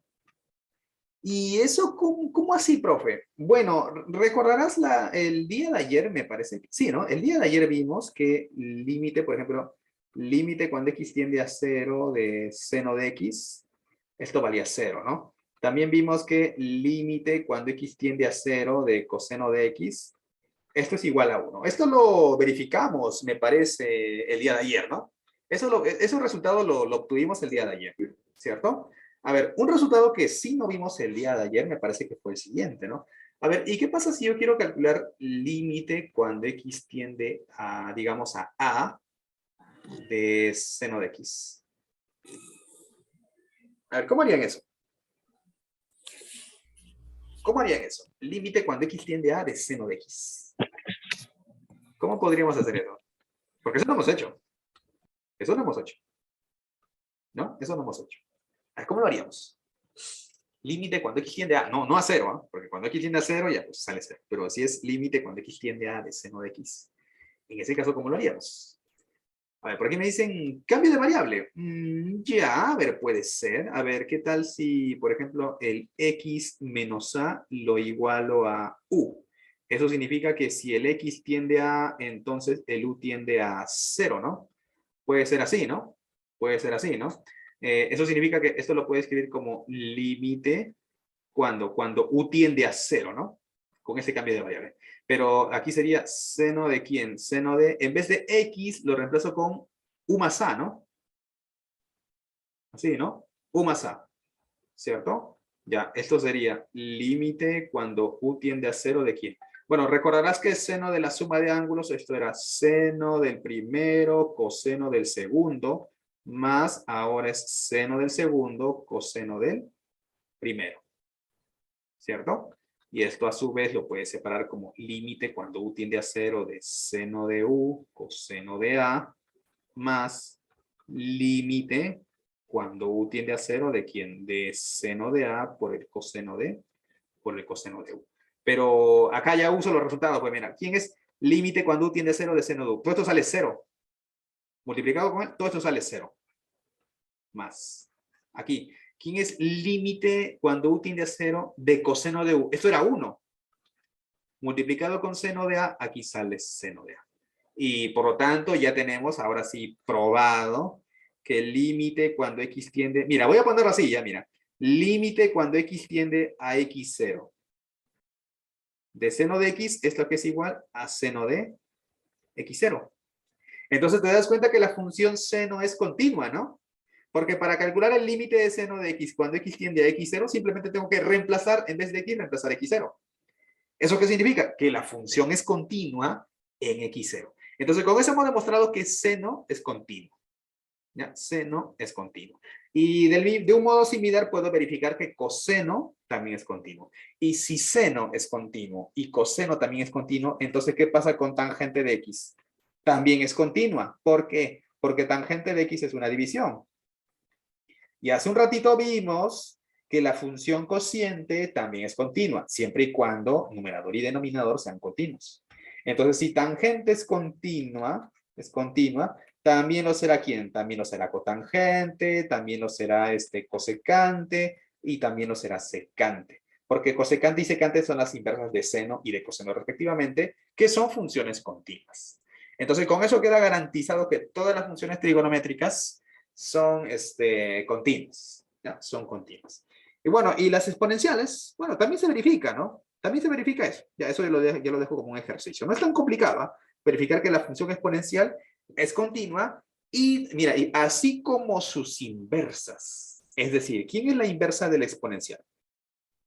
¿Y eso cómo así, profe? Bueno, recordarás el día de ayer, me parece que sí, ¿no? El día de ayer vimos que límite, por ejemplo, límite cuando x tiende a 0 de seno de x, esto valía 0, ¿no? También vimos que límite cuando x tiende a 0 de coseno de x, esto es igual a 1. Esto lo verificamos, me parece, el día de ayer, ¿no? Ese resultado lo obtuvimos el día de ayer, ¿cierto? A ver, un resultado que sí no vimos el día de ayer me parece que fue el siguiente, ¿no? A ver, ¿y qué pasa si yo quiero calcular límite cuando x tiende a, digamos, a de seno de x. A ver, ¿cómo harían eso? ¿Cómo harían eso? Límite cuando x tiende a de seno de x. ¿Cómo podríamos hacer eso? Porque eso no hemos hecho. Eso no hemos hecho. ¿No? Eso no hemos hecho. A ver, ¿cómo lo haríamos? Límite cuando x tiende a, no a cero, ¿eh? Porque cuando x tiende a cero ya pues sale cero. Pero si es límite cuando x tiende a de seno de x. En ese caso, ¿cómo lo haríamos? A ver, por aquí me dicen cambio de variable. Ya, a ver, puede ser. A ver, ¿qué tal si, por ejemplo, el x menos a lo igualo a u? Eso significa que si el x tiende a, entonces el u tiende a cero, ¿no? Puede ser así, ¿no? Puede ser así, ¿no? Eso significa que esto lo puede escribir como límite cuando u tiende a cero, ¿no? Con ese cambio de variable. Pero aquí sería seno de quién? Seno de, en vez de x, lo reemplazo con u más a, ¿no? Así, ¿no? U más a, ¿cierto? Ya, esto sería límite cuando u tiende a cero de quién. Bueno, recordarás que seno de la suma de ángulos, esto era seno del primero, coseno del segundo, más ahora es seno del segundo, coseno del primero, ¿cierto? Y esto a su vez lo puedes separar como límite cuando u tiende a cero de seno de u, coseno de a, más límite cuando u tiende a cero de quién, de seno de a por el coseno de u. Pero acá ya uso los resultados, pues mira, ¿quién es límite cuando u tiende a cero de seno de u? Todo esto sale cero. Multiplicado con él, todo esto sale cero. Más. Aquí, ¿quién es límite cuando u tiende a cero de coseno de u? Esto era 1. Multiplicado con seno de a, aquí sale seno de a. Y por lo tanto ya tenemos ahora sí probado que el límite cuando x tiende, mira, voy a ponerlo así ya, mira, límite cuando x tiende a x0 de seno de x, esto que es igual a seno de x0. Entonces te das cuenta que la función seno es continua, ¿no? Porque para calcular el límite de seno de x cuando x tiende a x0, simplemente tengo que reemplazar, en vez de x, reemplazar x0. ¿Eso qué significa? Que la función es continua en x0. Entonces, con eso hemos demostrado que seno es continuo. ¿Ya? Seno es continuo. Y de un modo similar puedo verificar que coseno también es continuo. Y si seno es continuo y coseno también es continuo, entonces, ¿qué pasa con tangente de x? También es continua. ¿Por qué? Porque tangente de x es una división. Y hace un ratito vimos que la función cociente también es continua, siempre y cuando numerador y denominador sean continuos. Entonces, si tangente es continua, también lo será ¿quién? También lo será cotangente, también lo será cosecante y también lo será secante. Porque cosecante y secante son las inversas de seno y de coseno respectivamente, que son funciones continuas. Entonces, con eso queda garantizado que todas las funciones trigonométricas son continuas, ¿ya? Son continuas. Y bueno, y las exponenciales, bueno, también se verifica, ¿no? También se verifica eso. Ya eso yo lo dejo como un ejercicio. No es tan complicado, ¿eh? Verificar que la función exponencial es continua y, mira, y así como sus inversas. Es decir, ¿quién es la inversa de la exponencial?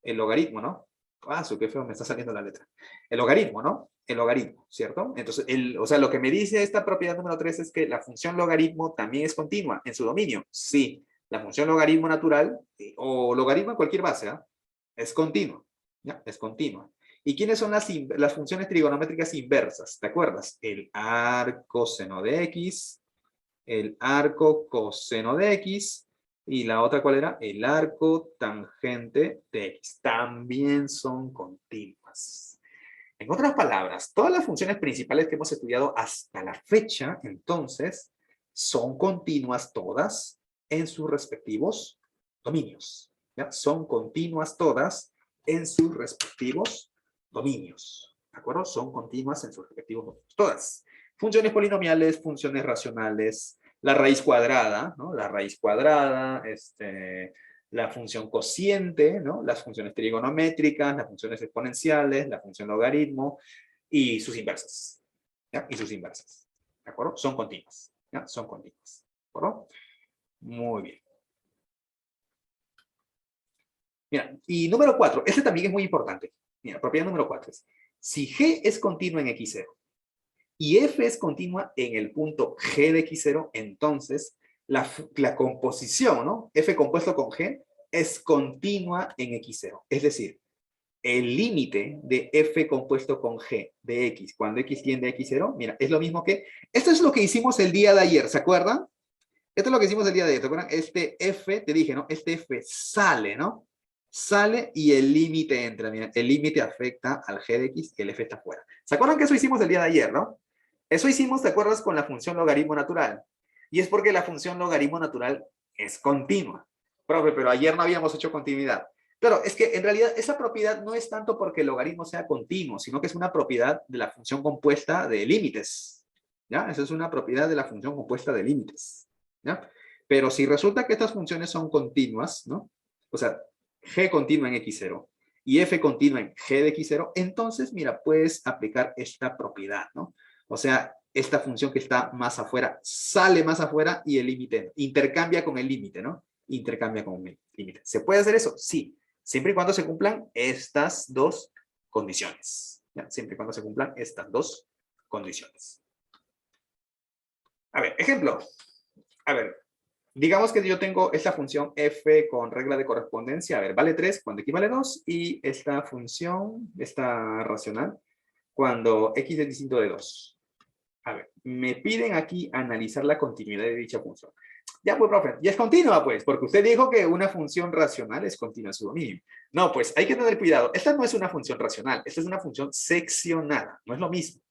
El logaritmo, ¿no? Ah, su qué feo me está saliendo la letra. El logaritmo, ¿no? El logaritmo, ¿cierto? Entonces, o sea, lo que me dice esta propiedad número 3 es que la función logaritmo también es continua en su dominio. Sí, la función logaritmo natural o logaritmo en cualquier base, ¿eh? Es continua, ¿ya? Es continua. ¿Y quiénes son las funciones trigonométricas inversas? ¿Te acuerdas? El arco seno de x, el arco coseno de x, y la otra, ¿cuál era? El arco tangente de x. También son continuas. En otras palabras, todas las funciones principales que hemos estudiado hasta la fecha, entonces, son continuas todas en sus respectivos dominios. ¿Ya? Son continuas todas en sus respectivos dominios. ¿De acuerdo? Son continuas en sus respectivos dominios. Todas. Funciones polinomiales, funciones racionales, la raíz cuadrada, ¿no? La raíz cuadrada, la función cociente, ¿no? Las funciones trigonométricas, las funciones exponenciales, la función logaritmo y sus inversas. ¿Ya? Y sus inversas. ¿De acuerdo? Son continuas. ¿Ya? Son continuas. ¿De acuerdo? Muy bien. Mira, y número 4, este también es muy importante. Mira, propiedad número 4 es, si G es continuo en X0 y f es continua en el punto g de x0, entonces la composición, ¿no? F compuesto con g es continua en x0. Es decir, el límite de f compuesto con g de x cuando x tiende a x0, mira, es lo mismo que... Esto es lo que hicimos el día de ayer, ¿se acuerdan? Esto es lo que hicimos el día de ayer, ¿se acuerdan? Este f, te dije, ¿no? Este f sale, ¿no? Sale y el límite entra. Mira, el límite afecta al g de x y el f está fuera. ¿Se acuerdan que eso hicimos el día de ayer, no? Eso hicimos, ¿te acuerdas? Con la función logaritmo natural. Y es porque la función logaritmo natural es continua. Profe, pero ayer no habíamos hecho continuidad. Claro, es que en realidad esa propiedad no es tanto porque el logaritmo sea continuo, sino que es una propiedad de la función compuesta de límites. ¿Ya? Esa es una propiedad de la función compuesta de límites. ¿Ya? Pero si resulta que estas funciones son continuas, ¿no? O sea, g continua en x0 y f continua en g de x0, entonces, mira, puedes aplicar esta propiedad, ¿no? O sea, esta función que está más afuera sale más afuera y el límite intercambia con el límite, ¿no? Intercambia con el límite. ¿Se puede hacer eso? Sí, siempre y cuando se cumplan estas dos condiciones. ¿Ya? Siempre y cuando se cumplan estas dos condiciones. A ver, ejemplo. A ver, digamos que yo tengo esta función f con regla de correspondencia. A ver, vale 3 cuando x vale 2 y esta función, esta racional, cuando x es distinto de 2. A ver, me piden aquí analizar la continuidad de dicha función. Ya pues, profe, ya es continua pues, porque usted dijo que una función racional es continua en su dominio. No, pues hay que tener cuidado. Esta no es una función racional, esta es una función seccionada, no es lo mismo.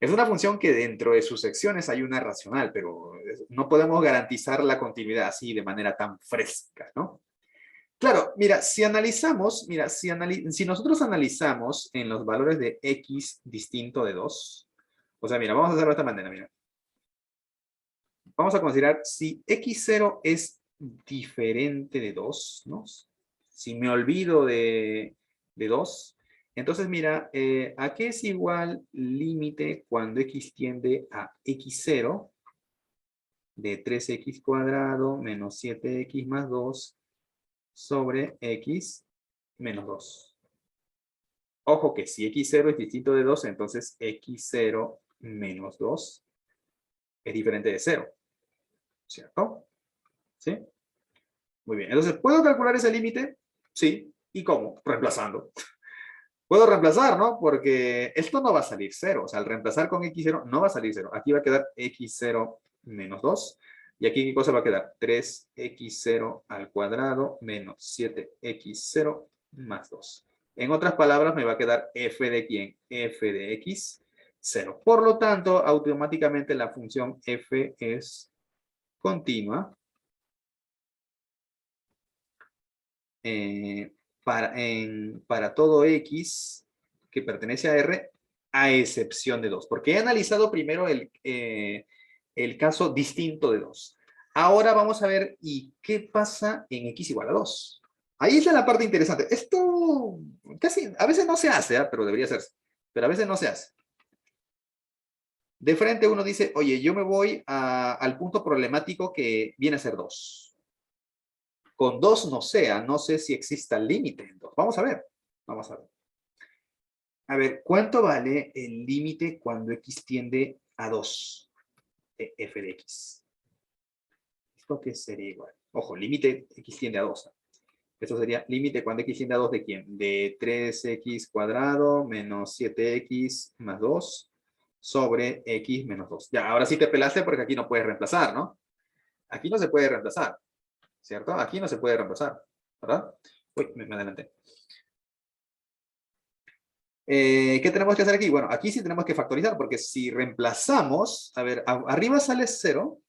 Es una función que dentro de sus secciones hay una racional, pero no podemos garantizar la continuidad así de manera tan fresca, ¿no? Claro, mira, si analizamos, mira, si nosotros analizamos en los valores de x distinto de 2, o sea, mira, vamos a hacerlo de esta manera, mira. Vamos a considerar si x0 es diferente de 2, ¿no? Si me olvido de 2, entonces mira, ¿a qué es igual límite cuando x tiende a x0 de 3x cuadrado menos 7x más 2 sobre x menos 2? Ojo que si x0 es distinto de 2, entonces x0 menos 2 es diferente de 0, ¿cierto? ¿Sí? Muy bien. Entonces, ¿puedo calcular ese límite? Sí. ¿Y cómo? Reemplazando. Puedo reemplazar, ¿no? Porque esto no va a salir 0. O sea, al reemplazar con x0 no va a salir 0. Aquí va a quedar x0 menos 2. Y aquí, ¿qué cosa va a quedar? 3x0 al cuadrado menos 7x0 más 2. En otras palabras, me va a quedar f de ¿quién? F de x, 0. Por lo tanto, automáticamente la función f es continua para todo x que pertenece a R, a excepción de 2. Porque he analizado primero el caso distinto de 2. Ahora vamos a ver, ¿y qué pasa en x igual a 2? Ahí está la parte interesante. Esto casi, a veces no se hace, ¿eh? Pero debería hacerse. Pero a veces no se hace. De frente uno dice, oye, yo me voy al punto problemático que viene a ser 2. Con 2 no sea, no sé si exista el límite en 2. Vamos a ver, vamos a ver. A ver, ¿cuánto vale el límite cuando x tiende a 2? F de x. ¿Esto qué sería igual? Ojo, límite x tiende a 2. Esto sería límite cuando x tiende a 2 ¿de quién? De 3x cuadrado menos 7x más 2 sobre x menos 2. Ya, ahora sí te pelaste porque aquí no puedes reemplazar, ¿no? Aquí no se puede reemplazar, ¿cierto? Aquí no se puede reemplazar, ¿verdad? Uy, me adelanté. ¿Qué tenemos que hacer aquí? Bueno, aquí sí tenemos que factorizar, porque si reemplazamos, a ver, arriba sale 0,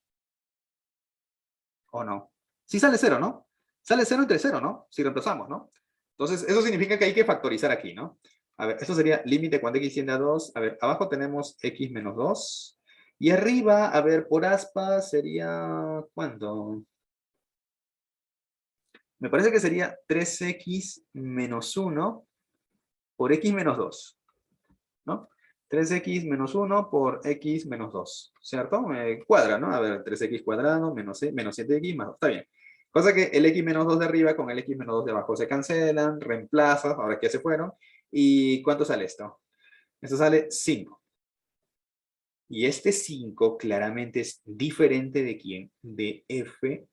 ¿o no? Sí sale 0, ¿no? Sale 0 entre 0, ¿no? Si reemplazamos, ¿no? Entonces, eso significa que hay que factorizar aquí, ¿no? A ver, esto sería límite cuando x tiende a 2. A ver, abajo tenemos x menos 2. Y arriba, a ver, por aspa sería, ¿cuánto? Me parece que sería 3x menos 1 por x menos 2, ¿no? 3x menos 1 por x menos 2, ¿cierto? Cuadra, ¿no? A ver, 3x cuadrado menos 7x más 2, está bien. Cosa que el x menos 2 de arriba con el x menos 2 de abajo se cancelan, reemplazas, ahora que ya se fueron. ¿Y cuánto sale esto? Esto sale 5. Y este 5 claramente es diferente de ¿quién? De f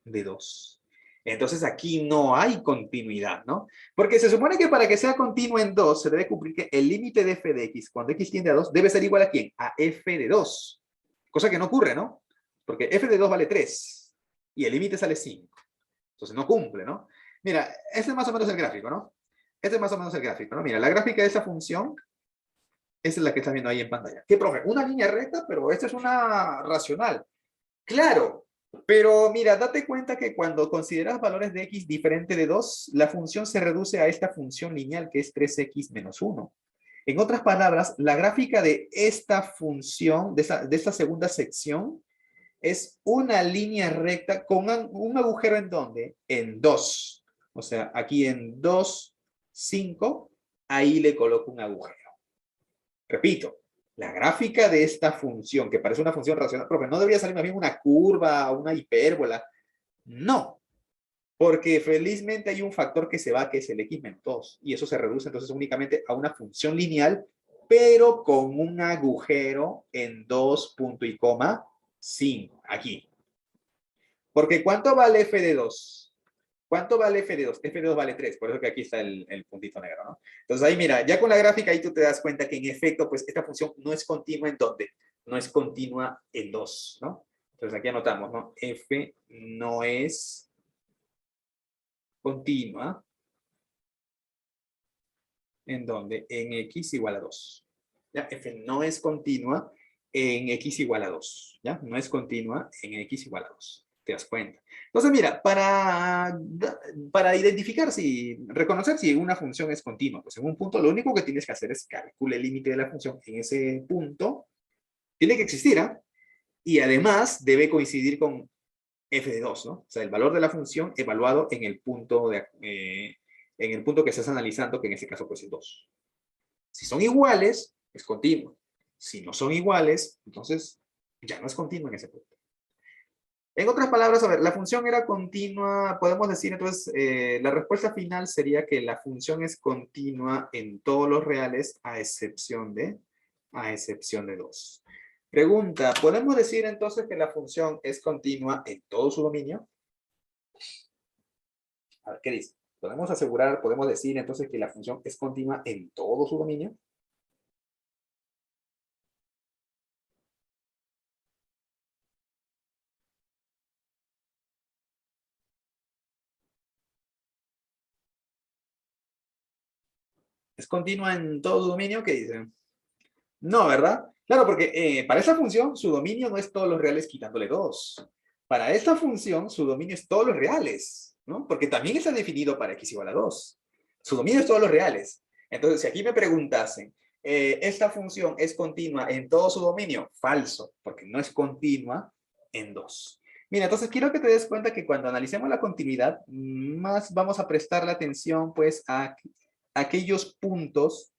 de 2. Entonces aquí no hay continuidad, ¿no? Porque se supone que para que sea continuo en 2 se debe cumplir que el límite de f de x cuando x tiende a 2 debe ser igual a ¿quién? A f de 2. Cosa que no ocurre, ¿no? Porque f de 2 vale 3 y el límite sale 5. Entonces no cumple, ¿no? Mira, este es más o menos el gráfico, ¿no? Este es más o menos el gráfico, ¿no? Mira, la gráfica de esta función esa es la que estás viendo ahí en pantalla. ¿Qué, profe? Una línea recta, pero esta es una racional. Claro, pero mira, date cuenta que cuando consideras valores de x diferente de 2, la función se reduce a esta función lineal que es 3x menos 1. En otras palabras, la gráfica de esta función, de esta segunda sección, es una línea recta con un agujero en ¿dónde? En 2. O sea, aquí en 2, 5, ahí le coloco un agujero. Repito, la gráfica de esta función, que parece una función racional, profe, ¿no debería salir más bien una curva, una hipérbola? No, porque felizmente hay un factor que se va, que es el x menos 2, y eso se reduce entonces únicamente a una función lineal, pero con un agujero en 2 punto y coma 5, aquí. Porque ¿cuánto vale f de 2? ¿Cuánto vale f de 2? F de 2 vale 3, por eso que aquí está el puntito negro, ¿no? Entonces ahí mira, ya con la gráfica ahí tú te das cuenta que en efecto, pues esta función no es continua en ¿dónde? No es continua en 2, ¿no? Entonces aquí anotamos, ¿no? F no es continua en ¿dónde? En x igual a 2. ¿Ya? F no es continua en x igual a 2, ¿ya? No es continua en x igual a 2. ¿Te das cuenta? Entonces, mira, para identificar reconocer si una función es continua, pues en un punto lo único que tienes que hacer es calcular el límite de la función en ese punto. Tiene que existir, ¿eh? Y además debe coincidir con f de 2, ¿no? O sea, el valor de la función evaluado en el punto, en el punto que estás analizando, que en este caso pues es 2. Si son iguales, es continuo. Si no son iguales, entonces ya no es continuo en ese punto. En otras palabras, a ver, la función era continua, podemos decir entonces, la respuesta final sería que la función es continua en todos los reales a excepción de 2. Pregunta, ¿podemos decir entonces que la función es continua en todo su dominio? A ver, ¿qué dice? ¿Podemos asegurar, podemos decir entonces que la función es continua en todo su dominio? ¿Es continua en todo su dominio? ¿Qué dice? No, ¿verdad? Claro, porque para esa función su dominio no es todos los reales quitándole 2. Para esta función su dominio es todos los reales, ¿no? Porque también está definido para x igual a 2. Su dominio es todos los reales. Entonces, si aquí me preguntasen, ¿esta función es continua en todo su dominio? Falso, porque no es continua en 2. Mira, entonces quiero que te des cuenta que cuando analicemos la continuidad, más vamos a prestar la atención pues a aquellos puntos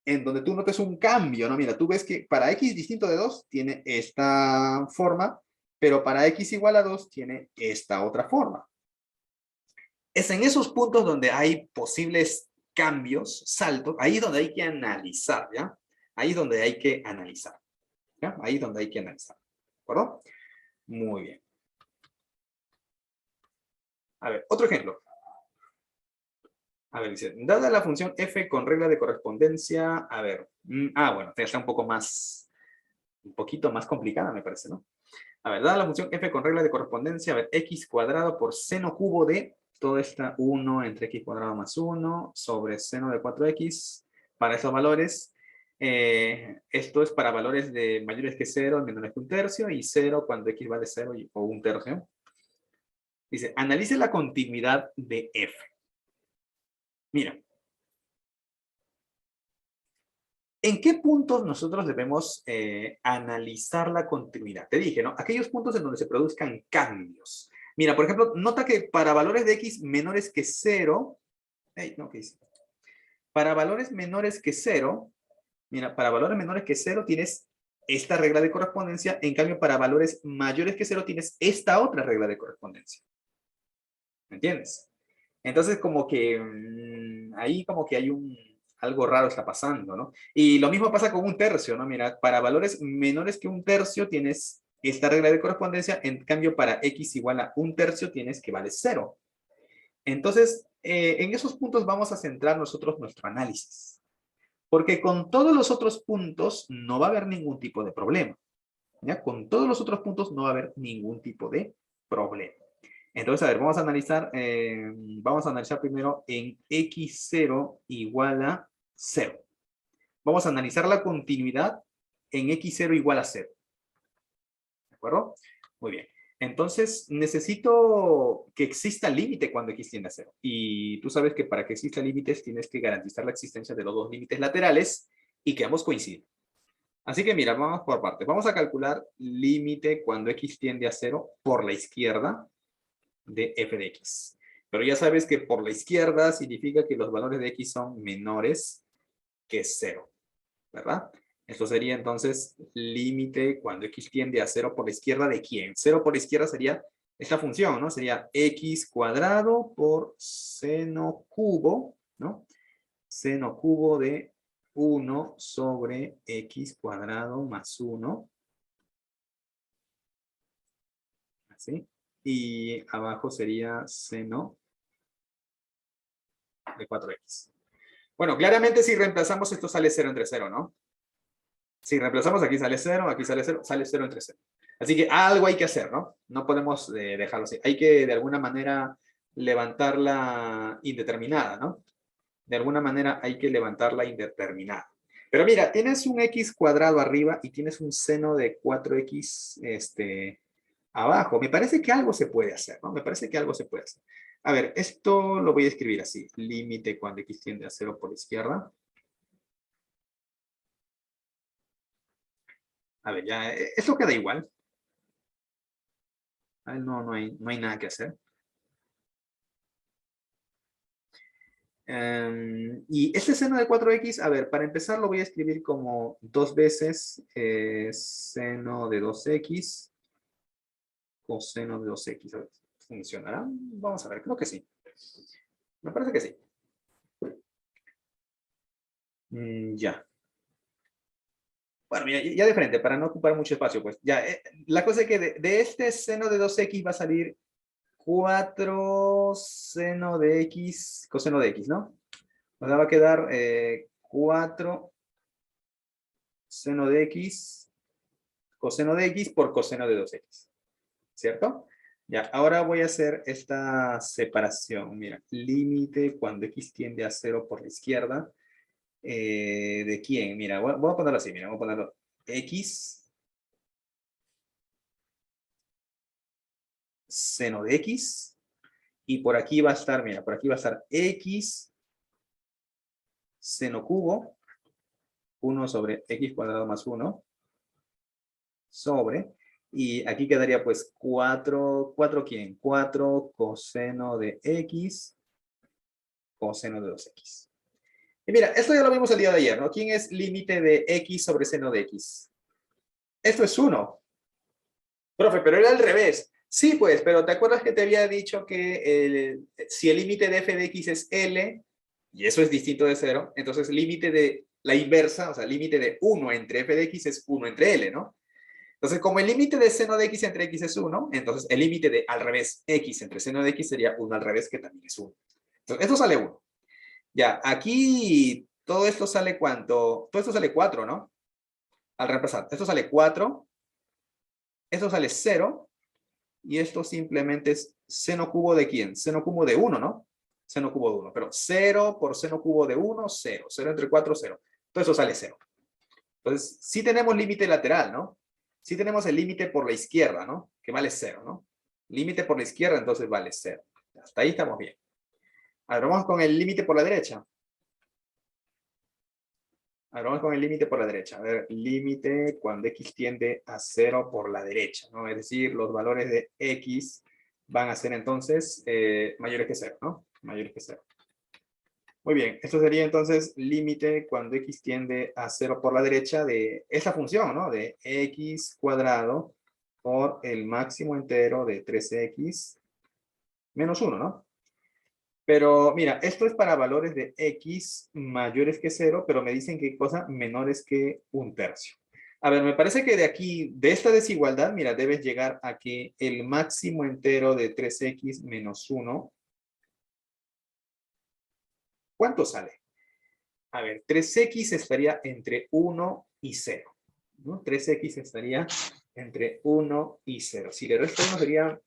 en donde tú notes un cambio, ¿no? Mira, tú ves que para x distinto de 2 tiene esta forma, pero para x igual a 2 tiene esta otra forma. Es en esos puntos donde hay posibles cambios, saltos, ahí es donde hay que analizar, ¿ya? Ahí es donde hay que analizar, ¿ya? Ahí es donde hay que analizar, ¿de acuerdo? Muy bien. A ver, otro ejemplo. A ver, dice, dada la función f con regla de correspondencia, a ver, bueno, está un poco más, un poquito más complicada, me parece, ¿no? A ver, dada la función f con regla de correspondencia, a ver, x cuadrado por seno cubo de, todo está 1 entre x cuadrado más 1 sobre seno de 4x, para esos valores, esto es para valores de mayores que 0, menores que 1/3, y 0 cuando x vale 0 o 1/3. Dice, analice la continuidad de f. Mira, ¿en qué puntos nosotros debemos analizar la continuidad? Te dije, ¿no? Aquellos puntos en donde se produzcan cambios. Mira, por ejemplo, nota que para valores de x menores que 0, no, ¿qué dice? Para valores menores que 0, mira, para valores menores que 0 tienes esta regla de correspondencia, en cambio para valores mayores que 0 tienes esta otra regla de correspondencia. ¿Me entiendes? Entonces como que ahí como que algo raro está pasando, ¿no? Y lo mismo pasa con un tercio, ¿no? Mira, para valores menores que un tercio tienes esta regla de correspondencia, en cambio para x igual a un tercio tienes que vale 0. Entonces, en esos puntos vamos a centrar nosotros nuestro análisis. Porque con todos los otros puntos no va a haber ningún tipo de problema. ¿Ya? Con todos los otros puntos no va a haber ningún tipo de problema. Entonces, a ver, vamos a analizar primero en x0 igual a 0. Vamos a analizar la continuidad en x0 igual a 0. ¿De acuerdo? Muy bien. Entonces, necesito que exista límite cuando x tiende a 0. Y tú sabes que para que exista límites tienes que garantizar la existencia de los dos límites laterales y que ambos coinciden. Así que mira, vamos por partes. Vamos a calcular límite cuando x tiende a 0 por la izquierda de f de x. Pero ya sabes que por la izquierda significa que los valores de x son menores que 0, ¿verdad? Esto sería entonces límite cuando x tiende a 0 por la izquierda de quién. 0 por la izquierda sería esta función, ¿no? Sería x cuadrado por seno cubo, ¿no? Seno cubo de 1 sobre x cuadrado más 1. Así. Y abajo sería seno de 4x. Bueno, claramente si reemplazamos esto sale 0 entre 0, ¿no? Si reemplazamos aquí sale 0, aquí sale 0, sale 0 entre 0. Así que algo hay que hacer, ¿no? No podemos dejarlo así. Hay que de alguna manera levantarla indeterminada, ¿no? De alguna manera hay que levantarla indeterminada. Pero mira, tienes un x cuadrado arriba y tienes un seno de 4x abajo. Me parece que algo se puede hacer, ¿no? Me parece que algo se puede hacer. A ver, esto lo voy a escribir así. Límite cuando x tiende a 0 por la izquierda. A ver, ya, esto queda igual. No hay nada que hacer. Y este seno de 4x, a ver, para empezar lo voy a escribir como 2 veces seno de 2x coseno de 2x. A ver, ¿funcionará? Vamos a ver, creo que sí. Me parece que sí. Ya. Bueno, mira, ya de frente, para no ocupar mucho espacio, pues ya. La cosa es que de este seno de 2x va a salir 4 seno de x, coseno de x, ¿no? O sea, va a quedar 4 seno de x, coseno de x por coseno de 2x. ¿Cierto? Ya, ahora voy a hacer esta separación. Mira, límite cuando x tiende a 0 por la izquierda. ¿De quién? Mira, voy a ponerlo así. Mira, voy a ponerlo x seno de x. Y por aquí va a estar, mira, por aquí va a estar x seno cubo. 1 sobre x cuadrado más 1. Sobre. Y aquí quedaría pues 4 ¿quién? 4 coseno de x, coseno de 2x. Y mira, esto ya lo vimos el día de ayer, ¿no? ¿Quién es límite de x sobre seno de x? Esto es 1. Profe, pero era al revés. Sí, pues, pero ¿te acuerdas que te había dicho que si el límite de f de x es L, y eso es distinto de 0, entonces límite de la inversa, o sea, límite de 1 entre f de x es 1 entre L, ¿no? Entonces, como el límite de seno de x entre x es 1, entonces el límite de al revés x entre seno de x sería 1 al revés, que también es 1. Entonces, esto sale 1. Ya, aquí todo esto sale ¿cuánto? Todo esto sale 4, ¿no? Al reemplazar. Esto sale 4, esto sale 0, y esto simplemente es seno cubo de ¿quién? Seno cubo de 1, ¿no? Seno cubo de 1. Pero 0 por seno cubo de 1, 0. 0 entre 4, 0. Todo eso sale 0. Entonces, sí tenemos límite lateral, ¿no? Sí tenemos el límite por la izquierda, ¿no? Que vale 0, ¿no? Límite por la izquierda, entonces vale 0. Hasta ahí estamos bien. Ahora vamos con el límite por la derecha. Ahora vamos con el límite por la derecha. A ver, límite cuando x tiende a 0 por la derecha, ¿no? Es decir, los valores de x van a ser entonces mayores que 0, ¿no? Mayores que 0. Muy bien, esto sería entonces límite cuando x tiende a 0 por la derecha de esta función, ¿no? De x cuadrado por el máximo entero de 3x menos 1, ¿no? Pero mira, esto es para valores de x mayores que 0, pero me dicen que cosa menores que 1/3. A ver, me parece que de aquí, de esta desigualdad, mira, debes llegar a que el máximo entero de 3x menos 1, ¿cuánto sale? A ver, 3x estaría entre 1 y 0, ¿no? 3x estaría entre 1 y 0. Si le resto 1 sería,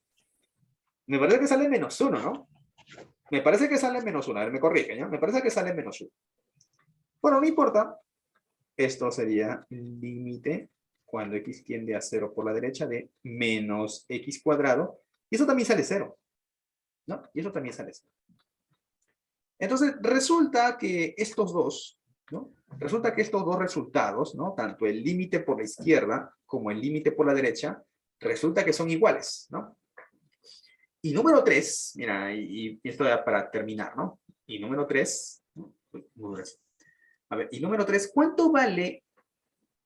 me parece que sale menos 1, ¿no? Me parece que sale menos 1. A ver, me corrige, ¿no? Me parece que sale menos 1. Bueno, no importa. Esto sería límite cuando x tiende a 0 por la derecha de menos x cuadrado. Y eso también sale 0, ¿no? Y eso también sale 0. Entonces, resulta que estos dos, ¿no? Resulta que estos dos resultados, ¿no? Tanto el límite por la izquierda como el límite por la derecha, resulta que son iguales, ¿no? Y número 3, mira, y esto ya para terminar, ¿no? Y número 3, ¿no? A ver, y número 3, ¿cuánto vale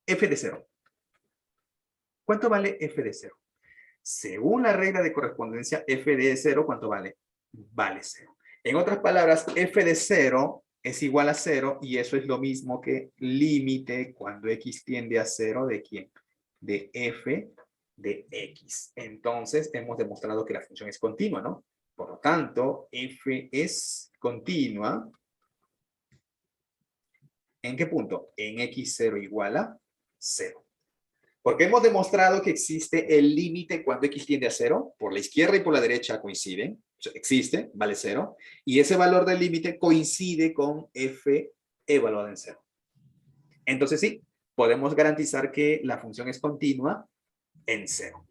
f de 0? ¿Cuánto vale f de 0? Según la regla de correspondencia, f de 0, ¿cuánto vale? Vale 0. En otras palabras, f de 0 es igual a 0 y eso es lo mismo que límite cuando x tiende a 0 de ¿quién? De f de x. Entonces, hemos demostrado que la función es continua, ¿no? Por lo tanto, f es continua. ¿En qué punto? En x0 igual a 0. Porque hemos demostrado que existe el límite cuando x tiende a 0, por la izquierda y por la derecha coinciden, o sea, existe, vale 0, y ese valor del límite coincide con f evaluado en 0. Entonces sí, podemos garantizar que la función es continua en 0.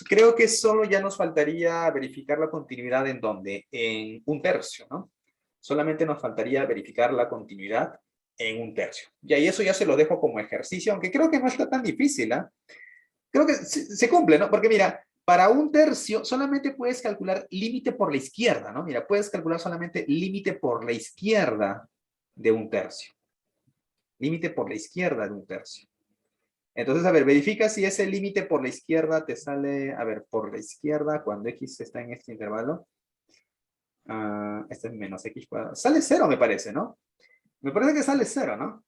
Creo que solo ya nos faltaría verificar la continuidad en donde, en 1/3, ¿no? Solamente nos faltaría verificar la continuidad en 1/3. Y ahí eso ya se lo dejo como ejercicio, aunque creo que no está tan difícil, ¿eh? Creo que se cumple, ¿no? Porque mira, para 1/3 solamente puedes calcular límite por la izquierda, ¿no? Mira, puedes calcular solamente límite por la izquierda de 1/3. Límite por la izquierda de 1/3. Entonces, a ver, verifica si ese límite por la izquierda te sale, a ver, por la izquierda, cuando x está en este intervalo. Este es menos x cuadrado. Sale 0, me parece, ¿no? Me parece que sale 0, ¿no?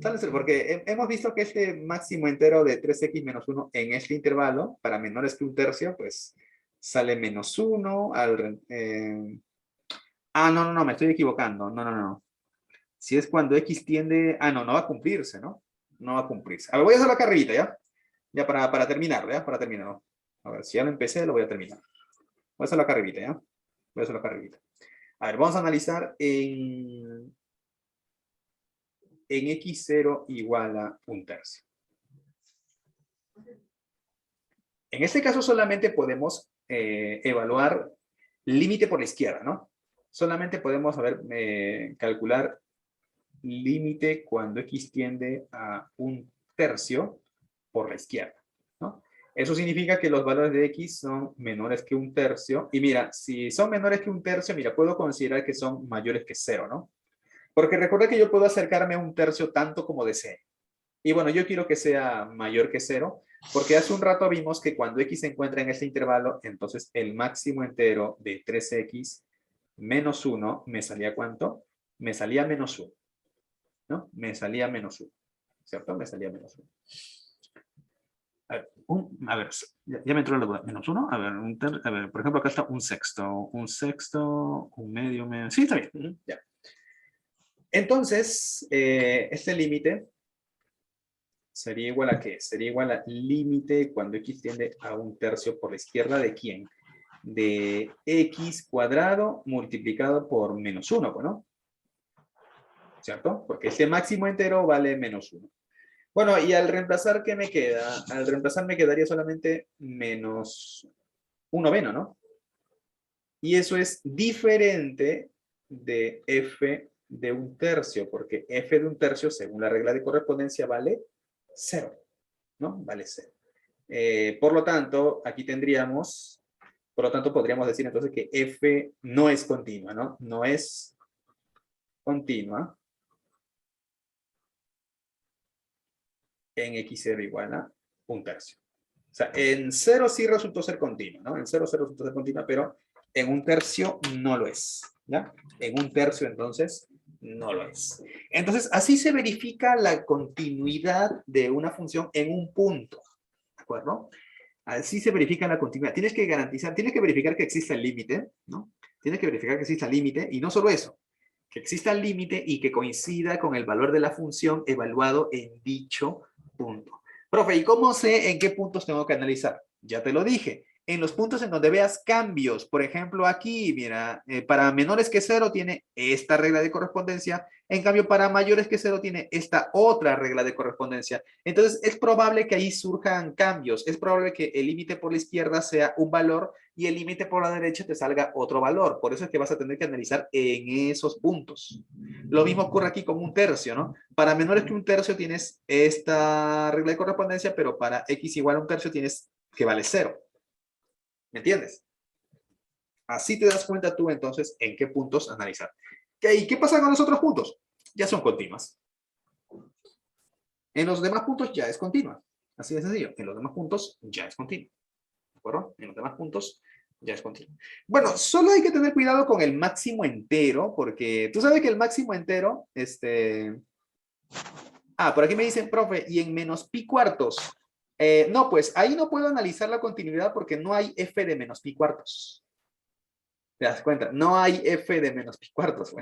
Sale 0, porque hemos visto que este máximo entero de 3x menos 1 en este intervalo, para menores que 1/3, pues sale menos 1. No, me estoy equivocando. No. Si es cuando x tiende... no va a cumplirse, ¿no? No va a cumplirse. A ver, voy a hacer la carrerita, ¿ya? Ya para terminar, ¿ya? Para terminar, ¿no? A ver, si ya lo empecé, lo voy a terminar. Voy a hacer la carrerita, ¿ya? Voy a hacer la carrerita. A ver, vamos a analizar en x0 igual a 1/3. En este caso solamente podemos evaluar límite por la izquierda, ¿no? Solamente podemos, calcular límite cuando x tiende a 1/3 por la izquierda, ¿no? Eso significa que los valores de x son menores que 1/3. Y mira, si son menores que 1/3, mira, puedo considerar que son mayores que 0, ¿no? Porque recuerda que yo puedo acercarme a 1/3 tanto como desee. Y bueno, yo quiero que sea mayor que 0, porque hace un rato vimos que cuando x se encuentra en este intervalo, entonces el máximo entero de 3x menos 1 me salía ¿cuánto? Me salía menos 1, ¿no? Me salía menos 1, ¿cierto? Me salía menos 1. A ver, ya me entró la duda. Menos 1, a ver, por ejemplo, acá está un sexto, un medio. Sí, está bien. Ya. Entonces, este límite sería igual a ¿qué? Sería igual a límite cuando x tiende a 1/3 por la izquierda de ¿quién? De x cuadrado multiplicado por menos 1, ¿no? ¿Cierto? Porque este máximo entero vale menos 1. Bueno, y al reemplazar, ¿qué me queda? Al reemplazar me quedaría solamente menos 1/9, ¿no? Y eso es diferente de f de 1/3, porque f de 1/3, según la regla de correspondencia, vale 0, ¿no? Vale 0. Por lo tanto, aquí tendríamos, por lo tanto, podríamos decir entonces que f no es continua, ¿no? No es continua en x0 igual a 1/3. O sea, en 0 sí resultó ser continua, ¿no? En 0 sí resultó ser continua, pero En un tercio no lo es, ¿ya? En un tercio, entonces, no lo es. Entonces, así se verifica la continuidad de una función en un punto, ¿de acuerdo? Así se verifica la continuidad. Tienes que garantizar, tienes que verificar que exista el límite, ¿no? Tienes que verificar que exista el límite, y no solo eso, que exista el límite y que coincida con el valor de la función evaluado en dicho punto. Profe, ¿y cómo sé en qué puntos tengo que analizar? Ya te lo dije. En los puntos en donde veas cambios, por ejemplo, aquí, mira, para menores que cero tiene esta regla de correspondencia, en cambio para mayores que cero tiene esta otra regla de correspondencia. Entonces es probable que ahí surjan cambios, es probable que el límite por la izquierda sea un valor y el límite por la derecha te salga otro valor. Por eso es que vas a tener que analizar en esos puntos. Lo mismo ocurre aquí con un tercio, ¿no? Para menores que un tercio tienes esta regla de correspondencia, pero para x igual a un tercio tienes que vale cero. ¿Me entiendes? Así te das cuenta tú entonces en qué puntos analizar. ¿Y qué pasa con los otros puntos? Ya son continuas. En los demás puntos ya es continua. Así de sencillo. En los demás puntos ya es continua. ¿De acuerdo? En los demás puntos ya es continua. Bueno, solo hay que tener cuidado con el máximo entero, porque tú sabes que el máximo entero, por aquí me dicen, profe, y en menos pi cuartos. No, pues ahí no puedo analizar la continuidad porque no hay f de menos pi cuartos. ¿Te das cuenta? No hay f de menos pi cuartos.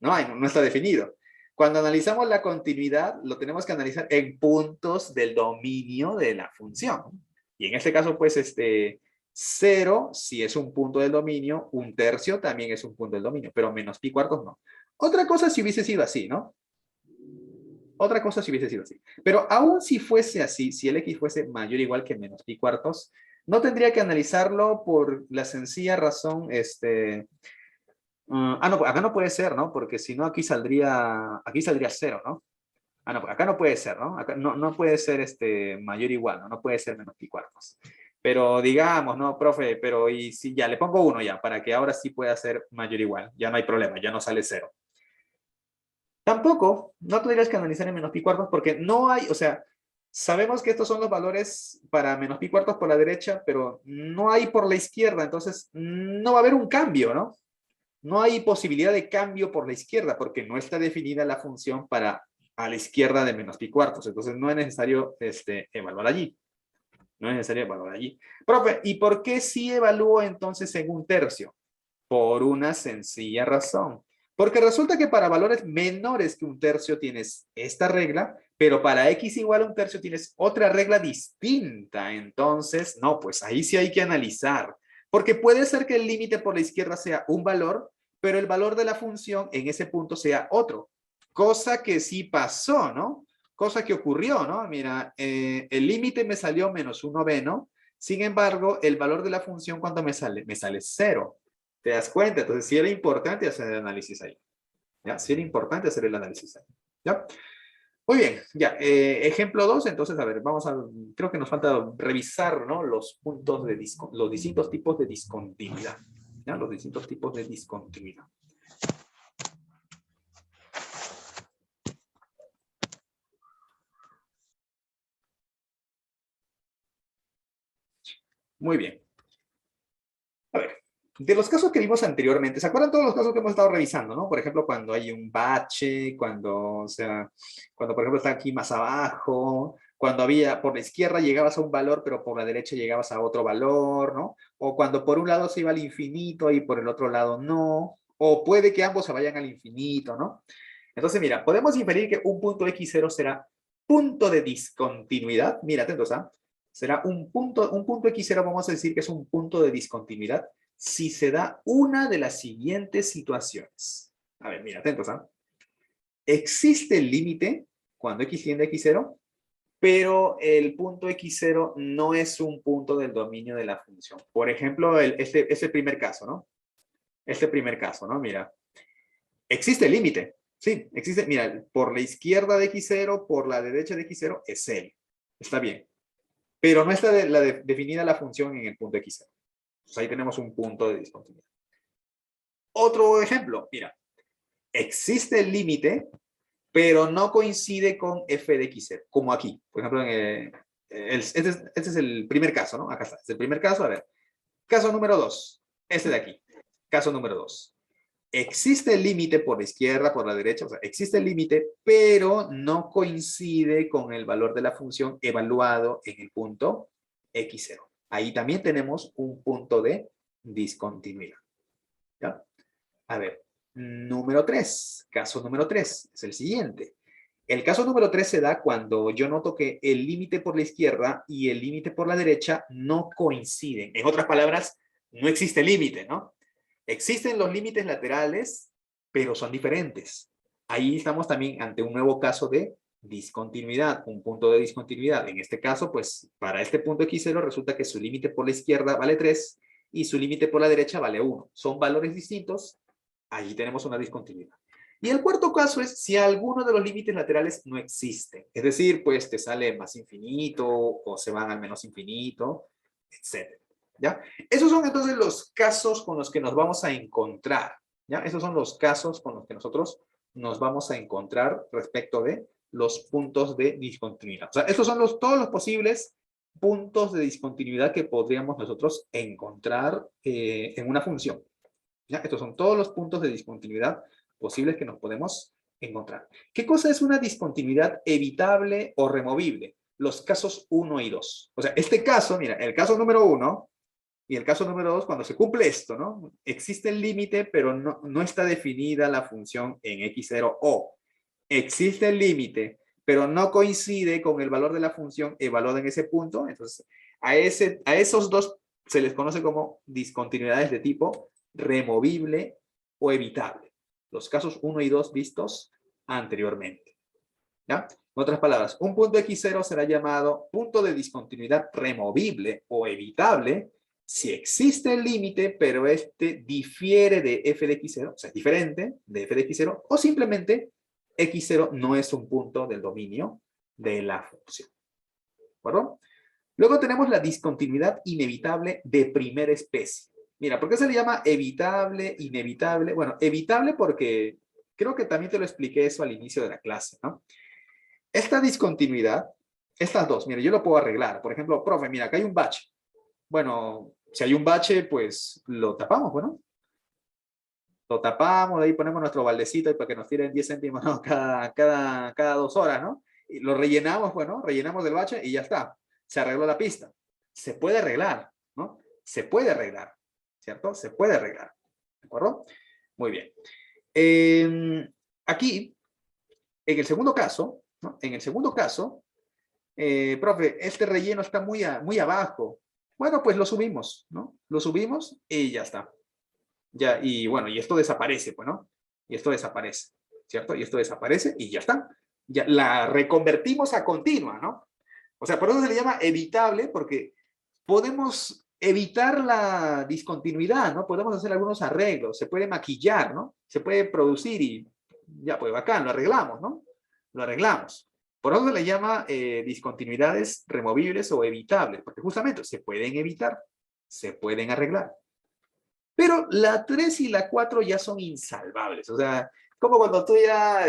No hay, no está definido. Cuando analizamos la continuidad, lo tenemos que analizar en puntos del dominio de la función. Y en este caso, pues, 0, si es un punto del dominio, un tercio también es un punto del dominio, pero menos pi cuartos no. Otra cosa si hubiese sido así, ¿no? Otra cosa si hubiese sido así. Pero aún si fuese así, si el x fuese mayor o igual que menos pi cuartos, no tendría que analizarlo por la sencilla razón, no, acá no puede ser, ¿no? Porque si no, aquí saldría 0, ¿no? No, acá no puede ser, ¿no? Acá no puede ser mayor o igual, ¿no? No puede ser menos pi cuartos. Pero digamos, ¿no, profe? Pero y si ya le pongo 1 ya, para que ahora sí pueda ser mayor o igual. Ya no hay problema, ya no sale 0. Tampoco, no tendrías que analizar en menos pi cuartos porque no hay, o sea, sabemos que estos son los valores para menos pi cuartos por la derecha, pero no hay por la izquierda, entonces no va a haber un cambio, ¿no? No hay posibilidad de cambio por la izquierda porque no está definida la función para a la izquierda de menos pi cuartos. Entonces no es necesario evaluar allí. No es necesario evaluar allí. Profe, ¿y por qué sí evalúo entonces en un tercio? Por una sencilla razón. Porque resulta que para valores menores que un tercio tienes esta regla, pero para x igual a un tercio tienes otra regla distinta. Entonces, no, pues ahí sí hay que analizar. Porque puede ser que el límite por la izquierda sea un valor, pero el valor de la función en ese punto sea otro. Cosa que sí pasó, ¿no? Cosa que ocurrió, ¿no? Mira, el límite me salió menos 1/n. Sin embargo, el valor de la función, ¿cuánto me sale? Me sale 0. ¿Te das cuenta? Entonces, sí era importante hacer el análisis ahí. ¿Ya? Sí era importante hacer el análisis ahí. ¿Ya? Muy bien, ya. Ejemplo 2, entonces, a ver, creo que nos falta revisar, ¿no? Los puntos los distintos tipos de discontinuidad. ¿Ya? Los distintos tipos de discontinuidad. Muy bien. A ver, de los casos que vimos anteriormente, ¿se acuerdan todos los casos que hemos estado revisando, no? Por ejemplo, cuando hay un bache, cuando por ejemplo está aquí más abajo, cuando por la izquierda llegabas a un valor, pero por la derecha llegabas a otro valor, ¿no? O cuando por un lado se iba al infinito y por el otro lado no. O puede que ambos se vayan al infinito, ¿no? Entonces, mira, podemos inferir que un punto x0 será punto de discontinuidad. Mira, atentos, ¿ah? Será un punto x0, vamos a decir que es un punto de discontinuidad si se da una de las siguientes situaciones. A ver, mira, atentos, ¿ah? Existe el límite cuando x tiende a x0, pero el punto x0 no es un punto del dominio de la función. Por ejemplo, este primer caso, ¿no? Este primer caso, ¿no? Mira, existe el límite. Sí, existe. Mira, por la izquierda de x0, por la derecha de x0 es 0. Está bien. Pero no está definida la función en el punto x0. Entonces ahí tenemos un punto de discontinuidad. Otro ejemplo, mira. Existe el límite, pero no coincide con f de x0, como aquí. Por ejemplo, este es el primer caso, ¿no? Acá está. Es el primer caso. A ver. Caso número 2. Este de aquí, caso número 2. Existe el límite por la izquierda, por la derecha, o sea, existe el límite, pero no coincide con el valor de la función evaluado en el punto x0. Ahí también tenemos un punto de discontinuidad. ¿Ya? A ver, número 3, caso número 3, es el siguiente. El caso número 3 se da cuando yo noto que el límite por la izquierda y el límite por la derecha no coinciden. En otras palabras, no existe límite, ¿no? Existen los límites laterales, pero son diferentes. Ahí estamos también ante un nuevo caso de discontinuidad, un punto de discontinuidad. En este caso, pues, para este punto x0 resulta que su límite por la izquierda vale 3 y su límite por la derecha vale 1. Son valores distintos, allí tenemos una discontinuidad. Y el cuarto caso es si alguno de los límites laterales no existe. Es decir, pues te sale más infinito o se van al menos infinito, etc. ¿Ya? Esos son entonces los casos con los que nos vamos a encontrar. ¿Ya? Esos son los casos con los que nosotros nos vamos a encontrar respecto de los puntos de discontinuidad. O sea, estos son todos los posibles puntos de discontinuidad que podríamos nosotros encontrar en una función. ¿Ya? Estos son todos los puntos de discontinuidad posibles que nos podemos encontrar. ¿Qué cosa es una discontinuidad evitable o removible? Los casos 1 y 2. O sea, este caso, mira, el caso número 1 y el caso número 2, cuando se cumple esto, ¿no? Existe el límite, pero no está definida la función en x0 o existe el límite, pero no coincide con el valor de la función evaluada en ese punto. Entonces, a esos dos se les conoce como discontinuidades de tipo removible o evitable. Los casos 1 y 2 vistos anteriormente. ¿Ya? En otras palabras, un punto x0 será llamado punto de discontinuidad removible o evitable si existe el límite, pero este difiere de f de x0, o sea, es diferente de f de x0, o simplemente x0 no es un punto del dominio de la función. ¿De acuerdo? Luego tenemos la discontinuidad inevitable de primera especie. Mira, ¿por qué se le llama evitable, inevitable? Bueno, evitable porque creo que también te lo expliqué eso al inicio de la clase, ¿no? Esta discontinuidad, estas dos, mira, yo lo puedo arreglar. Por ejemplo, profe, mira, acá hay un bache. Bueno, si hay un bache, pues lo tapamos, bueno. Lo tapamos, ahí ponemos nuestro baldecito para que nos tiren 10 céntimos, ¿no? cada 2 horas, ¿no? Y lo rellenamos, bueno, rellenamos del bache y ya está. Se arregló la pista. Se puede arreglar, ¿no? Se puede arreglar, ¿cierto? Se puede arreglar, ¿de acuerdo? Muy bien. Aquí, en el segundo caso, ¿no? En el segundo caso, profe, este relleno está muy abajo. Bueno, pues lo subimos, ¿no? Lo subimos y ya está. Ya, y bueno, y esto desaparece, pues, ¿no? Y esto desaparece, ¿cierto? Y esto desaparece y ya está. Ya la reconvertimos a continua, ¿no? O sea, por eso se le llama evitable, porque podemos evitar la discontinuidad, ¿no? Podemos hacer algunos arreglos, se puede maquillar, ¿no? Se puede producir y ya, pues bacán, lo arreglamos, ¿no? Lo arreglamos. Por eso se le llama discontinuidades removibles o evitables, porque justamente se pueden evitar, se pueden arreglar. Pero la 3 y la 4 ya son insalvables. O sea, como cuando tú ya,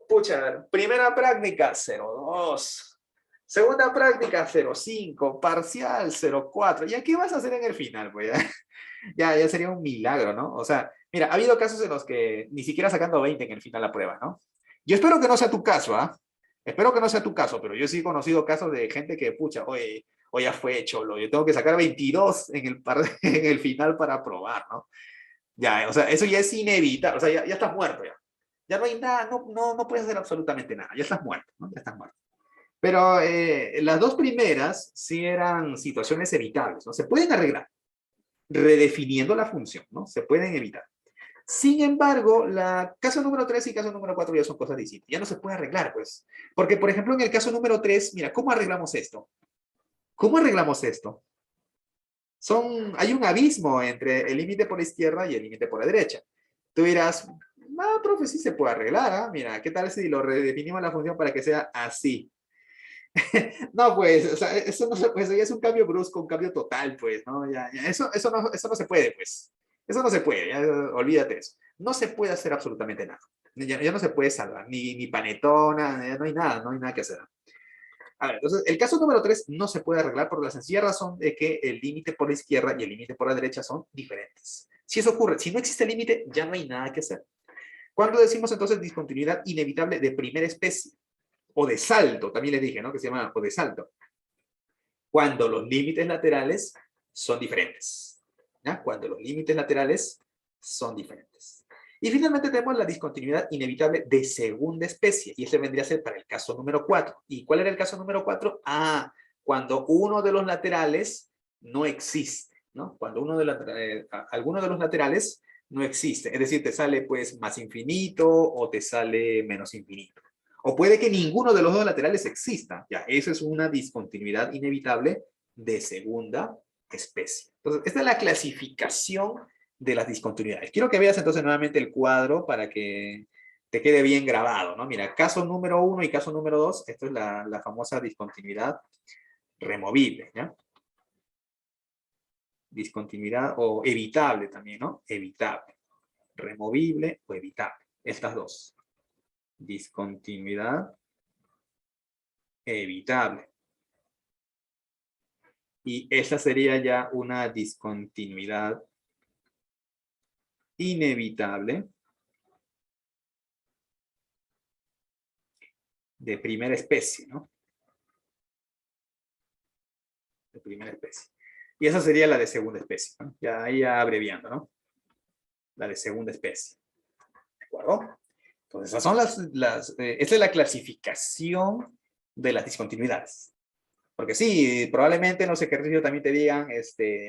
pucha, primera práctica 0,2, segunda práctica 0,5, parcial 0,4. ¿Ya qué vas a hacer en el final? Pues ya sería un milagro, ¿no? O sea, mira, ha habido casos en los que ni siquiera sacando 20 en el final la prueba, ¿no? Yo espero que no sea tu caso, ¿ah? Espero que no sea tu caso, pero yo sí he conocido casos de gente que, pucha, oye, o ya fue cholo, yo tengo que sacar 22 en el final para probar, ¿no? Ya, o sea, eso ya es inevitable, o sea, ya estás muerto ya. Ya no hay nada, no puedes hacer absolutamente nada, ya estás muerto, ¿no? Ya estás muerto. Pero las dos primeras sí eran situaciones evitables, ¿no? Se pueden arreglar, redefiniendo la función, ¿no? Se pueden evitar. Sin embargo, la caso número 3 y caso número 4 ya son cosas distintas. Ya no se puede arreglar, pues. Porque, por ejemplo, en el caso número 3, mira, ¿cómo arreglamos esto? ¿Cómo arreglamos esto? Hay un abismo entre el límite por la izquierda y el límite por la derecha. Tú dirás, no, profe, sí se puede arreglar, ¿ah? Mira, ¿qué tal si lo redefinimos la función para que sea así? No, pues, o sea, eso no se puede, eso ya es un cambio brusco, un cambio total, pues, ¿no? Eso no se puede, pues. Eso no se puede, ya, olvídate de eso. No se puede hacer absolutamente nada. Ya no se puede salvar, ni panetona, no hay nada que hacer. A ver, entonces, el caso número 3 no se puede arreglar por la sencilla razón de que el límite por la izquierda y el límite por la derecha son diferentes. Si eso ocurre, si no existe límite, ya no hay nada que hacer. Cuando decimos entonces discontinuidad inevitable de primera especie, o de salto, también les dije, ¿no? Que se llama o de salto. Cuando los límites laterales son diferentes. ¿Ya? Cuando los límites laterales son diferentes. Y finalmente tenemos la discontinuidad inevitable de segunda especie, y este vendría a ser para el caso número 4. ¿Y cuál era el caso número 4? Ah, cuando uno de los laterales no existe, ¿no? Cuando alguno de los laterales no existe, es decir, te sale pues más infinito o te sale menos infinito. O puede que ninguno de los dos laterales exista. Ya, eso es una discontinuidad inevitable de segunda especie. Entonces, esta es la clasificación de las discontinuidades. Quiero que veas entonces nuevamente el cuadro para que te quede bien grabado, ¿no? Mira, caso número 1 y caso número 2, esto es la famosa discontinuidad removible, ¿ya? Discontinuidad o evitable también, ¿no? Evitable. Removible o evitable. Estas dos. Discontinuidad evitable. Y esa sería ya una discontinuidad inevitable de primera especie, ¿no? De primera especie. Y esa sería la de segunda especie, ¿no? Ya ahí abreviando, ¿no? La de segunda especie. ¿De acuerdo? Entonces, esas son esta es la clasificación de las discontinuidades. Porque sí, probablemente en los ejercicios también te digan,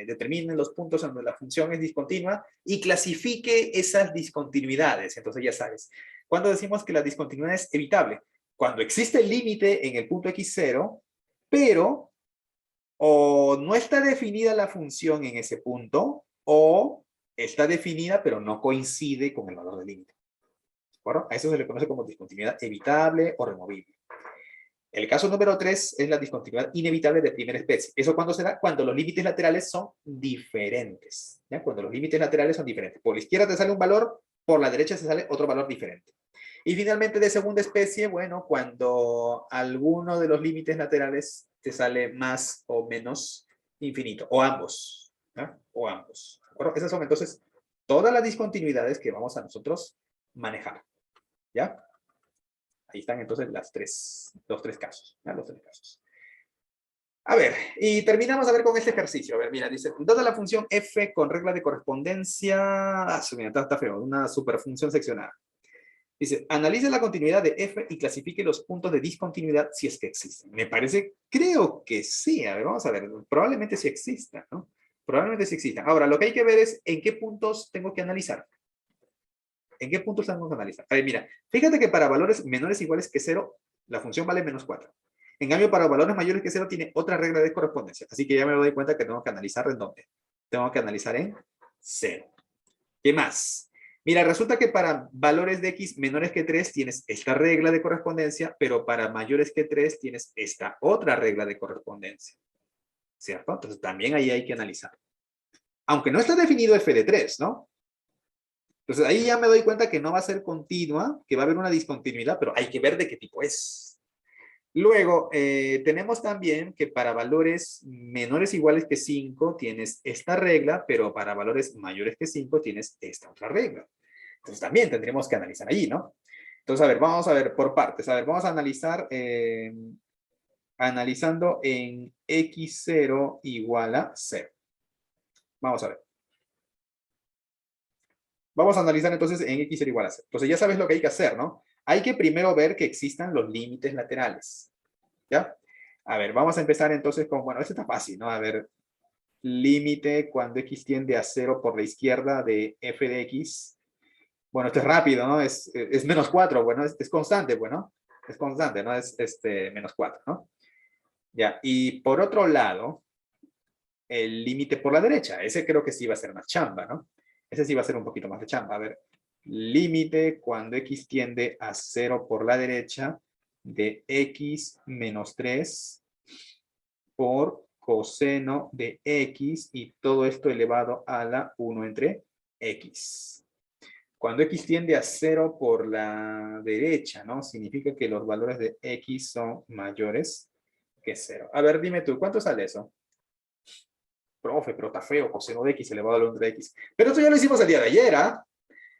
determinen los puntos en donde la función es discontinua y clasifique esas discontinuidades. Entonces ya sabes, cuando decimos que la discontinuidad es evitable, cuando existe el límite en el punto x0, pero o no está definida la función en ese punto, o está definida pero no coincide con el valor del límite. ¿De acuerdo? A eso se le conoce como discontinuidad evitable o removible. El caso número 3 es la discontinuidad inevitable de primera especie. ¿Eso cuándo se da? Cuando los límites laterales son diferentes. ¿Ya? Cuando los límites laterales son diferentes. Por la izquierda te sale un valor, por la derecha te sale otro valor diferente. Y finalmente de segunda especie, bueno, cuando alguno de los límites laterales te sale más o menos infinito, o ambos. ¿Ya? O ambos. ¿De acuerdo? Esas son entonces todas las discontinuidades que vamos a nosotros manejar. ¿Ya? Ahí están entonces los tres casos. ¿ya? Los tres casos. A ver, y terminamos a ver con este ejercicio. A ver, mira, dice, dada la función f con regla de correspondencia, mira, está feo, una superfunción seccionada. Dice, analice la continuidad de f y clasifique los puntos de discontinuidad si es que existen. Me parece, creo que sí. A ver, vamos a ver, probablemente sí exista, ¿no? Probablemente sí exista. Ahora, lo que hay que ver es en qué puntos tengo que analizar. ¿En qué puntos tenemos que analizar? A ver, mira, fíjate que para valores menores o iguales que 0, la función vale menos 4. En cambio, para valores mayores que 0 tiene otra regla de correspondencia. Así que ya me doy cuenta que tengo que analizar en dónde. Tengo que analizar en 0. ¿Qué más? Mira, resulta que para valores de x menores que 3 tienes esta regla de correspondencia, pero para mayores que 3 tienes esta otra regla de correspondencia. ¿Cierto? Entonces también ahí hay que analizar. Aunque no está definido f de 3, ¿no? Entonces ahí ya me doy cuenta que no va a ser continua, que va a haber una discontinuidad, pero hay que ver de qué tipo es. Luego, tenemos también que para valores menores o iguales que 5 tienes esta regla, pero para valores mayores que 5 tienes esta otra regla. Entonces también tendríamos que analizar allí, ¿no? Entonces, a ver, vamos a ver por partes. A ver, vamos a analizar, analizando en x0 igual a 0. Vamos a ver. Vamos a analizar entonces en x0 igual a 0. Entonces ya sabes lo que hay que hacer, ¿no? Hay que primero ver que existan los límites laterales. ¿Ya? A ver, vamos a empezar entonces con, bueno, esto está fácil, ¿no? A ver, límite cuando x tiende a 0 por la izquierda de f de x. Bueno, esto es rápido, ¿no? Es menos 4, bueno, es constante, bueno. Es constante, ¿no? Es menos 4, ¿no? Ya, y por otro lado, el límite por la derecha. Ese creo que sí va a ser más chamba, ¿no? Ese sí va a ser un poquito más de chamba. A ver, límite cuando x tiende a 0 por la derecha de x menos 3 por coseno de x y todo esto elevado a la 1 entre x. Cuando x tiende a 0 por la derecha, ¿no? Significa que los valores de x son mayores que 0. A ver, dime tú, ¿cuánto sale eso? Profe, pero está feo, coseno de x elevado al 1 de x. Pero esto ya lo hicimos el día de ayer, ¿ah?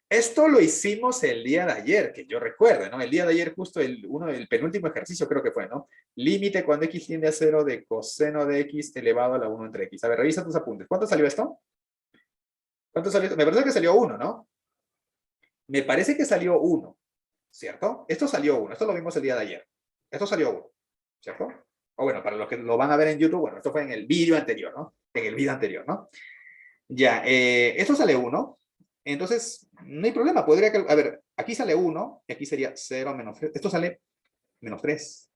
Esto lo hicimos el día de ayer, que yo recuerdo, ¿no? El día de ayer, justo el penúltimo ejercicio creo que fue, ¿no? Límite cuando x tiende a 0 de coseno de x elevado a la 1 entre x. A ver, revisa tus apuntes. ¿Cuánto salió esto? ¿Cuánto salió esto? Me parece que salió 1, ¿no? Me parece que salió 1, ¿cierto? Esto salió 1, esto lo vimos el día de ayer. Esto salió 1, ¿cierto? O bueno, para los que lo van a ver en YouTube, bueno, esto fue en el vídeo anterior, ¿no? En el vídeo anterior, ¿no? Ya, esto sale 1. Entonces, no hay problema. Podría, a ver, aquí sale 1, y aquí sería 0 menos 3. Esto sale menos 3.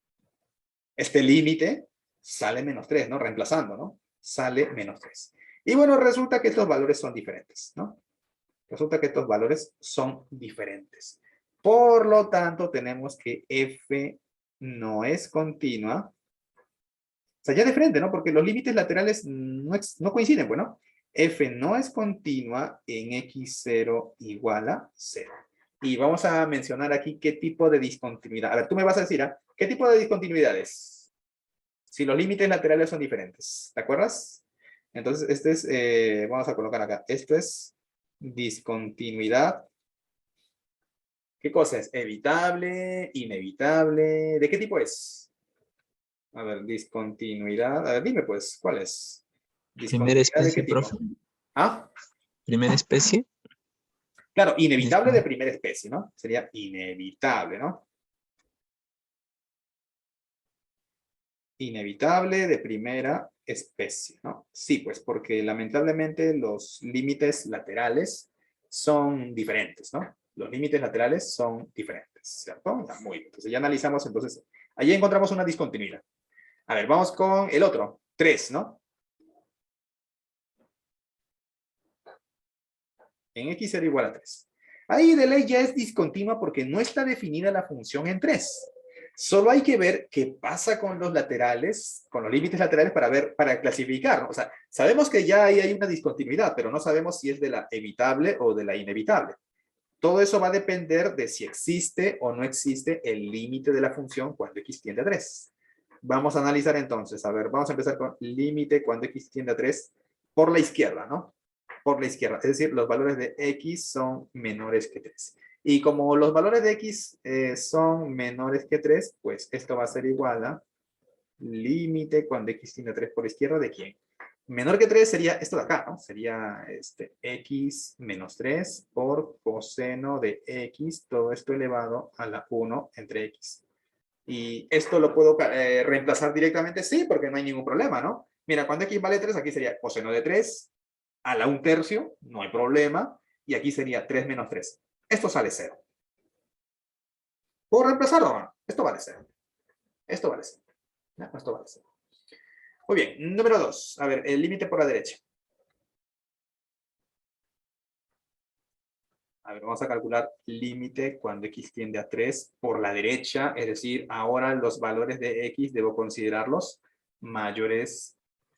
Este límite sale menos 3, ¿no? Reemplazando, ¿no? Sale menos 3. Y bueno, resulta que estos valores son diferentes, ¿no? Resulta que estos valores son diferentes. Por lo tanto, tenemos que f no es continua. O sea, ya de frente, ¿no? Porque los límites laterales no coinciden, bueno. F no es continua en x0 igual a 0. Y vamos a mencionar aquí qué tipo de discontinuidad. A ver, tú me vas a decir, ¿ah? ¿Qué tipo de discontinuidades? Si los límites laterales son diferentes, ¿te acuerdas? Entonces, este es, vamos a colocar acá, esto es discontinuidad. ¿Qué cosa es? Evitable, inevitable. ¿De qué tipo es? A ver, discontinuidad. A ver, dime pues, ¿cuál es? Primera ¿Discontinuidad de qué especie, tipo? profe. ¿Ah? Primera especie. Claro, inevitable de Discon- primera especie, ¿no? Sería inevitable, ¿no? Inevitable de primera especie, ¿no? Sí, pues porque lamentablemente los límites laterales son diferentes, ¿no? Los límites laterales son diferentes, ¿cierto? Ya, muy bien. Entonces ya analizamos, entonces, allí encontramos una discontinuidad. A ver, vamos con el otro, 3, ¿no? En x0 igual a 3. Ahí de ley ya es discontinua porque no está definida la función en 3. Solo hay que ver qué pasa con los laterales, con los límites laterales para ver, para clasificar, ¿no? O sea, sabemos que ya ahí hay una discontinuidad, pero no sabemos si es de la evitable o de la inevitable. Todo eso va a depender de si existe o no existe el límite de la función cuando x tiende a 3. Vamos a analizar entonces, a ver, vamos a empezar con límite cuando x tiende a 3 por la izquierda, ¿no? Por la izquierda, es decir, los valores de x son menores que 3. Y como los valores de x son menores que 3, pues esto va a ser igual a límite cuando x tiende a 3 por la izquierda, ¿de quién? Menor que 3 sería esto de acá, ¿no? Sería x menos 3 por coseno de x, todo esto elevado a la 1 entre x. Y esto lo puedo reemplazar directamente, sí, porque no hay ningún problema, ¿no? Mira, cuando x vale 3, aquí sería coseno de 3 a la 1/3, no hay problema. Y aquí sería 3 menos 3. Esto sale 0. ¿Puedo reemplazarlo o no? Esto vale 0. Esto vale 0. ¿No? Esto vale 0. Muy bien, número 2. A ver, el límite por la derecha. A ver, vamos a calcular límite cuando x tiende a 3 por la derecha, es decir, ahora los valores de x debo considerarlos mayores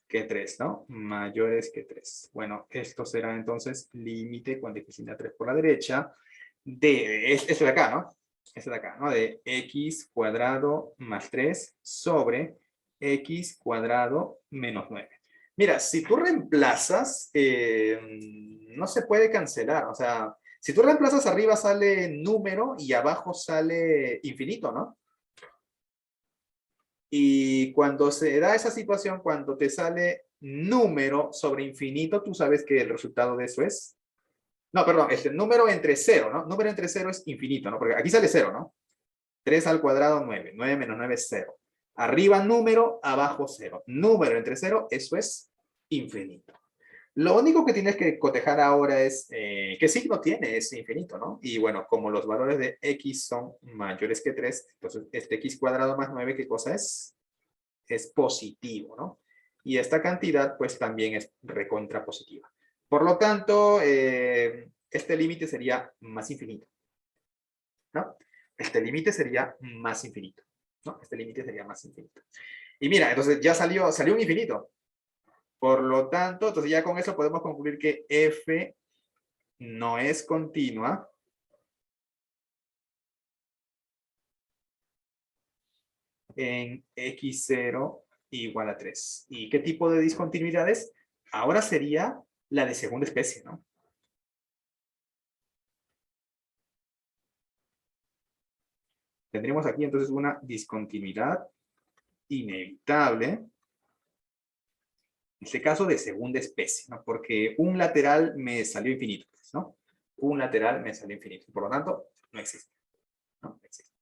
que 3, ¿no? Mayores que 3. Bueno, esto será entonces límite cuando x tiende a 3 por la derecha de, esto de acá, ¿no? Esto de acá, ¿no? De x cuadrado más 3 sobre x cuadrado menos 9. Mira, si tú reemplazas, no se puede cancelar, o sea, si tú reemplazas arriba sale número y abajo sale infinito, ¿no? Y cuando se da esa situación, cuando te sale número sobre infinito, tú sabes que el resultado de eso es... No, perdón, número entre 0, ¿no? Número entre 0 es infinito, ¿no? Porque aquí sale 0, ¿no? 3 al cuadrado, 9. 9 menos 9 es 0. Arriba número, abajo 0. Número entre 0, eso es infinito. Lo único que tienes que cotejar ahora es qué signo tiene ese infinito, ¿no? Y bueno, como los valores de x son mayores que 3, entonces este x cuadrado más 9, ¿qué cosa es? Es positivo, ¿no? Y esta cantidad, pues también es recontra positiva. Por lo tanto, este límite sería más infinito, ¿no? Este límite sería más infinito, ¿no? Este límite sería más infinito. Y mira, entonces ya salió un infinito. Por lo tanto, entonces ya con eso podemos concluir que f no es continua en x0 igual a 3. ¿Y qué tipo de discontinuidades? Ahora sería la de segunda especie, ¿no? Tendríamos aquí entonces una discontinuidad inevitable, en este caso de segunda especie, ¿no? Porque un lateral me salió infinito, ¿no? Un lateral me salió infinito. Por lo tanto, no existe. ¿No? No existe.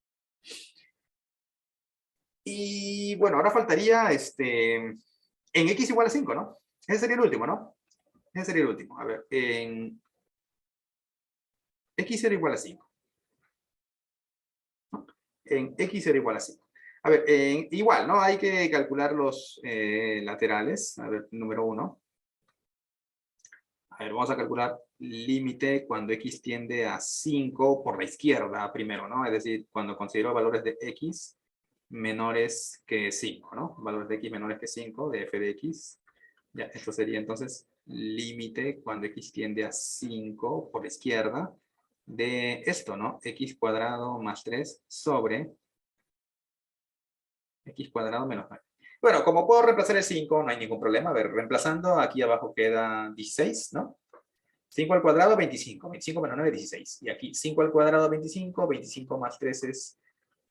Y bueno, ahora faltaría en x igual a 5, ¿no? Ese sería el último, ¿no? Ese sería el último. A ver, en x0 igual a 5. ¿No? En x0 igual a 5. A ver, igual, ¿no? Hay que calcular los laterales. A ver, número 1. A ver, vamos a calcular límite cuando x tiende a 5 por la izquierda primero, ¿no? Es decir, cuando considero valores de x menores que 5, ¿no? Valores de x menores que 5 de f de x. Ya, esto sería entonces límite cuando x tiende a 5 por la izquierda de esto, ¿no? X cuadrado más 3 sobre x cuadrado menos 9. Bueno, como puedo reemplazar el 5, no hay ningún problema. A ver, reemplazando, aquí abajo queda 16, ¿no? 5 al cuadrado, 25. 25 menos 9, 16. Y aquí 5 al cuadrado, 25. 25 más 3 es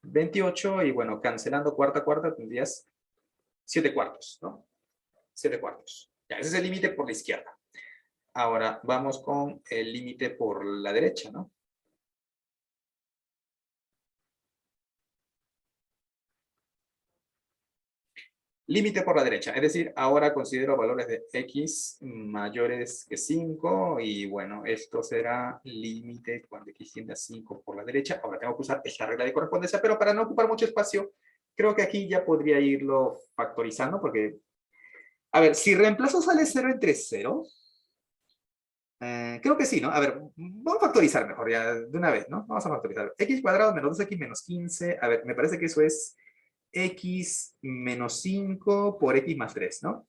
28. Y bueno, cancelando cuarta, tendrías 7 cuartos, ¿no? 7 cuartos. Ya, ese es el límite por la izquierda. Ahora vamos con el límite por la derecha, ¿no? Límite por la derecha, es decir, ahora considero valores de x mayores que 5 y bueno, esto será límite cuando x tiende a 5 por la derecha. Ahora tengo que usar esta regla de correspondencia, pero para no ocupar mucho espacio, creo que aquí ya podría irlo factorizando porque, a ver, si reemplazo sale 0 entre 0, creo que sí, ¿no? A ver, vamos a factorizar mejor ya de una vez, ¿no? Vamos a factorizar. X cuadrado menos 2x menos 15, a ver, me parece que eso es x menos 5 por x más 3, ¿no?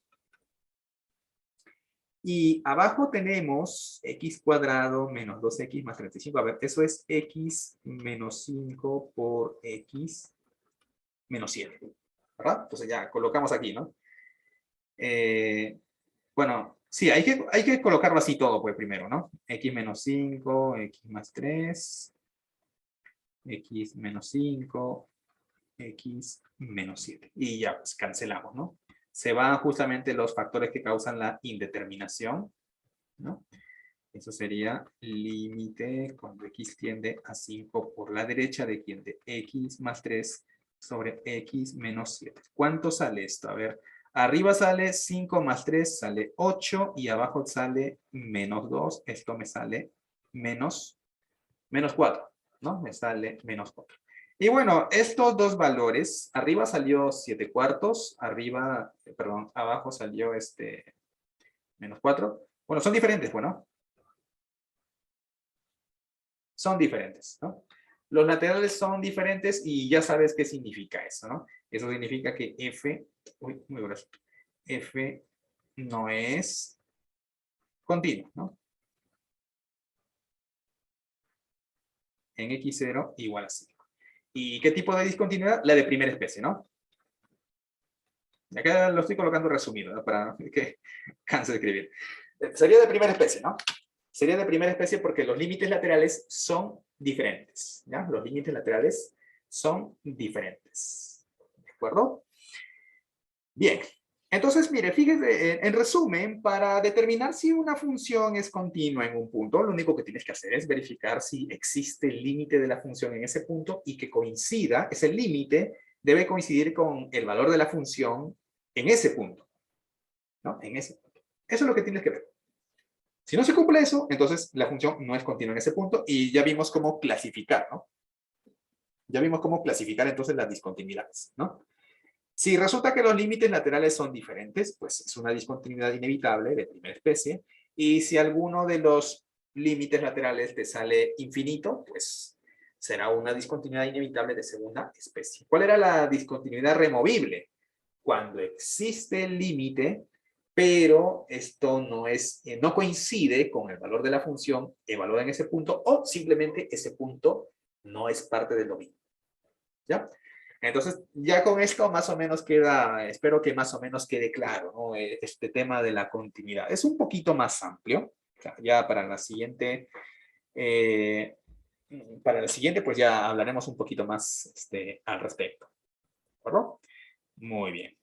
Y abajo tenemos x cuadrado menos 2x más 35. A ver, eso es x menos 5 por x menos 7. ¿Verdad? Entonces ya colocamos aquí, ¿no? Bueno, sí, hay que colocarlo así todo, pues primero, ¿no? X menos 5, x más 3, x menos 5, x menos 7. Y ya, pues cancelamos, ¿no? Se van justamente los factores que causan la indeterminación, ¿no? Eso sería límite cuando x tiende a 5 por la derecha de quien de x más 3 sobre x menos 7. ¿Cuánto sale esto? A ver, arriba sale 5 más 3, sale 8 y abajo sale menos 2. Esto me sale menos 4, ¿no? Me sale menos 4. Y bueno, estos dos valores, arriba salió 7 cuartos, arriba, perdón, abajo salió menos 4. Bueno, son diferentes, bueno. Son diferentes, ¿no? Los laterales son diferentes y ya sabes qué significa eso, ¿no? Eso significa que F, uy, muy grueso, F no es continuo, ¿no? En x0 igual a 5. ¿Y qué tipo de discontinuidad? La de primera especie, ¿no? Acá lo estoy colocando resumido, ¿no? Para que canse de escribir. Sería de primera especie, ¿no? Sería de primera especie porque los límites laterales son diferentes, ¿ya? Los límites laterales son diferentes, ¿de acuerdo? Bien, entonces, mire, fíjese, en resumen, para determinar si una función es continua en un punto, lo único que tienes que hacer es verificar si existe el límite de la función en ese punto y que coincida, ese límite debe coincidir con el valor de la función en ese punto, ¿no? En ese punto. Eso es lo que tienes que ver. Si no se cumple eso, entonces la función no es continua en ese punto y ya vimos cómo clasificar, ¿no? Ya vimos cómo clasificar entonces las discontinuidades, ¿no? Si resulta que los límites laterales son diferentes, pues es una discontinuidad inevitable de primera especie. Y si alguno de los límites laterales te sale infinito, pues será una discontinuidad inevitable de segunda especie. ¿Cuál era la discontinuidad removible? Cuando existe el límite, pero esto no coincide con el valor de la función evaluada en ese punto o simplemente ese punto no es parte del dominio. ¿Ya? Entonces, ya con esto más o menos queda, espero que más o menos quede claro, ¿no? Este tema de la continuidad. Es un poquito más amplio. O sea, ya eh, para la siguiente, pues ya hablaremos un poquito más al respecto. ¿De acuerdo? Muy bien.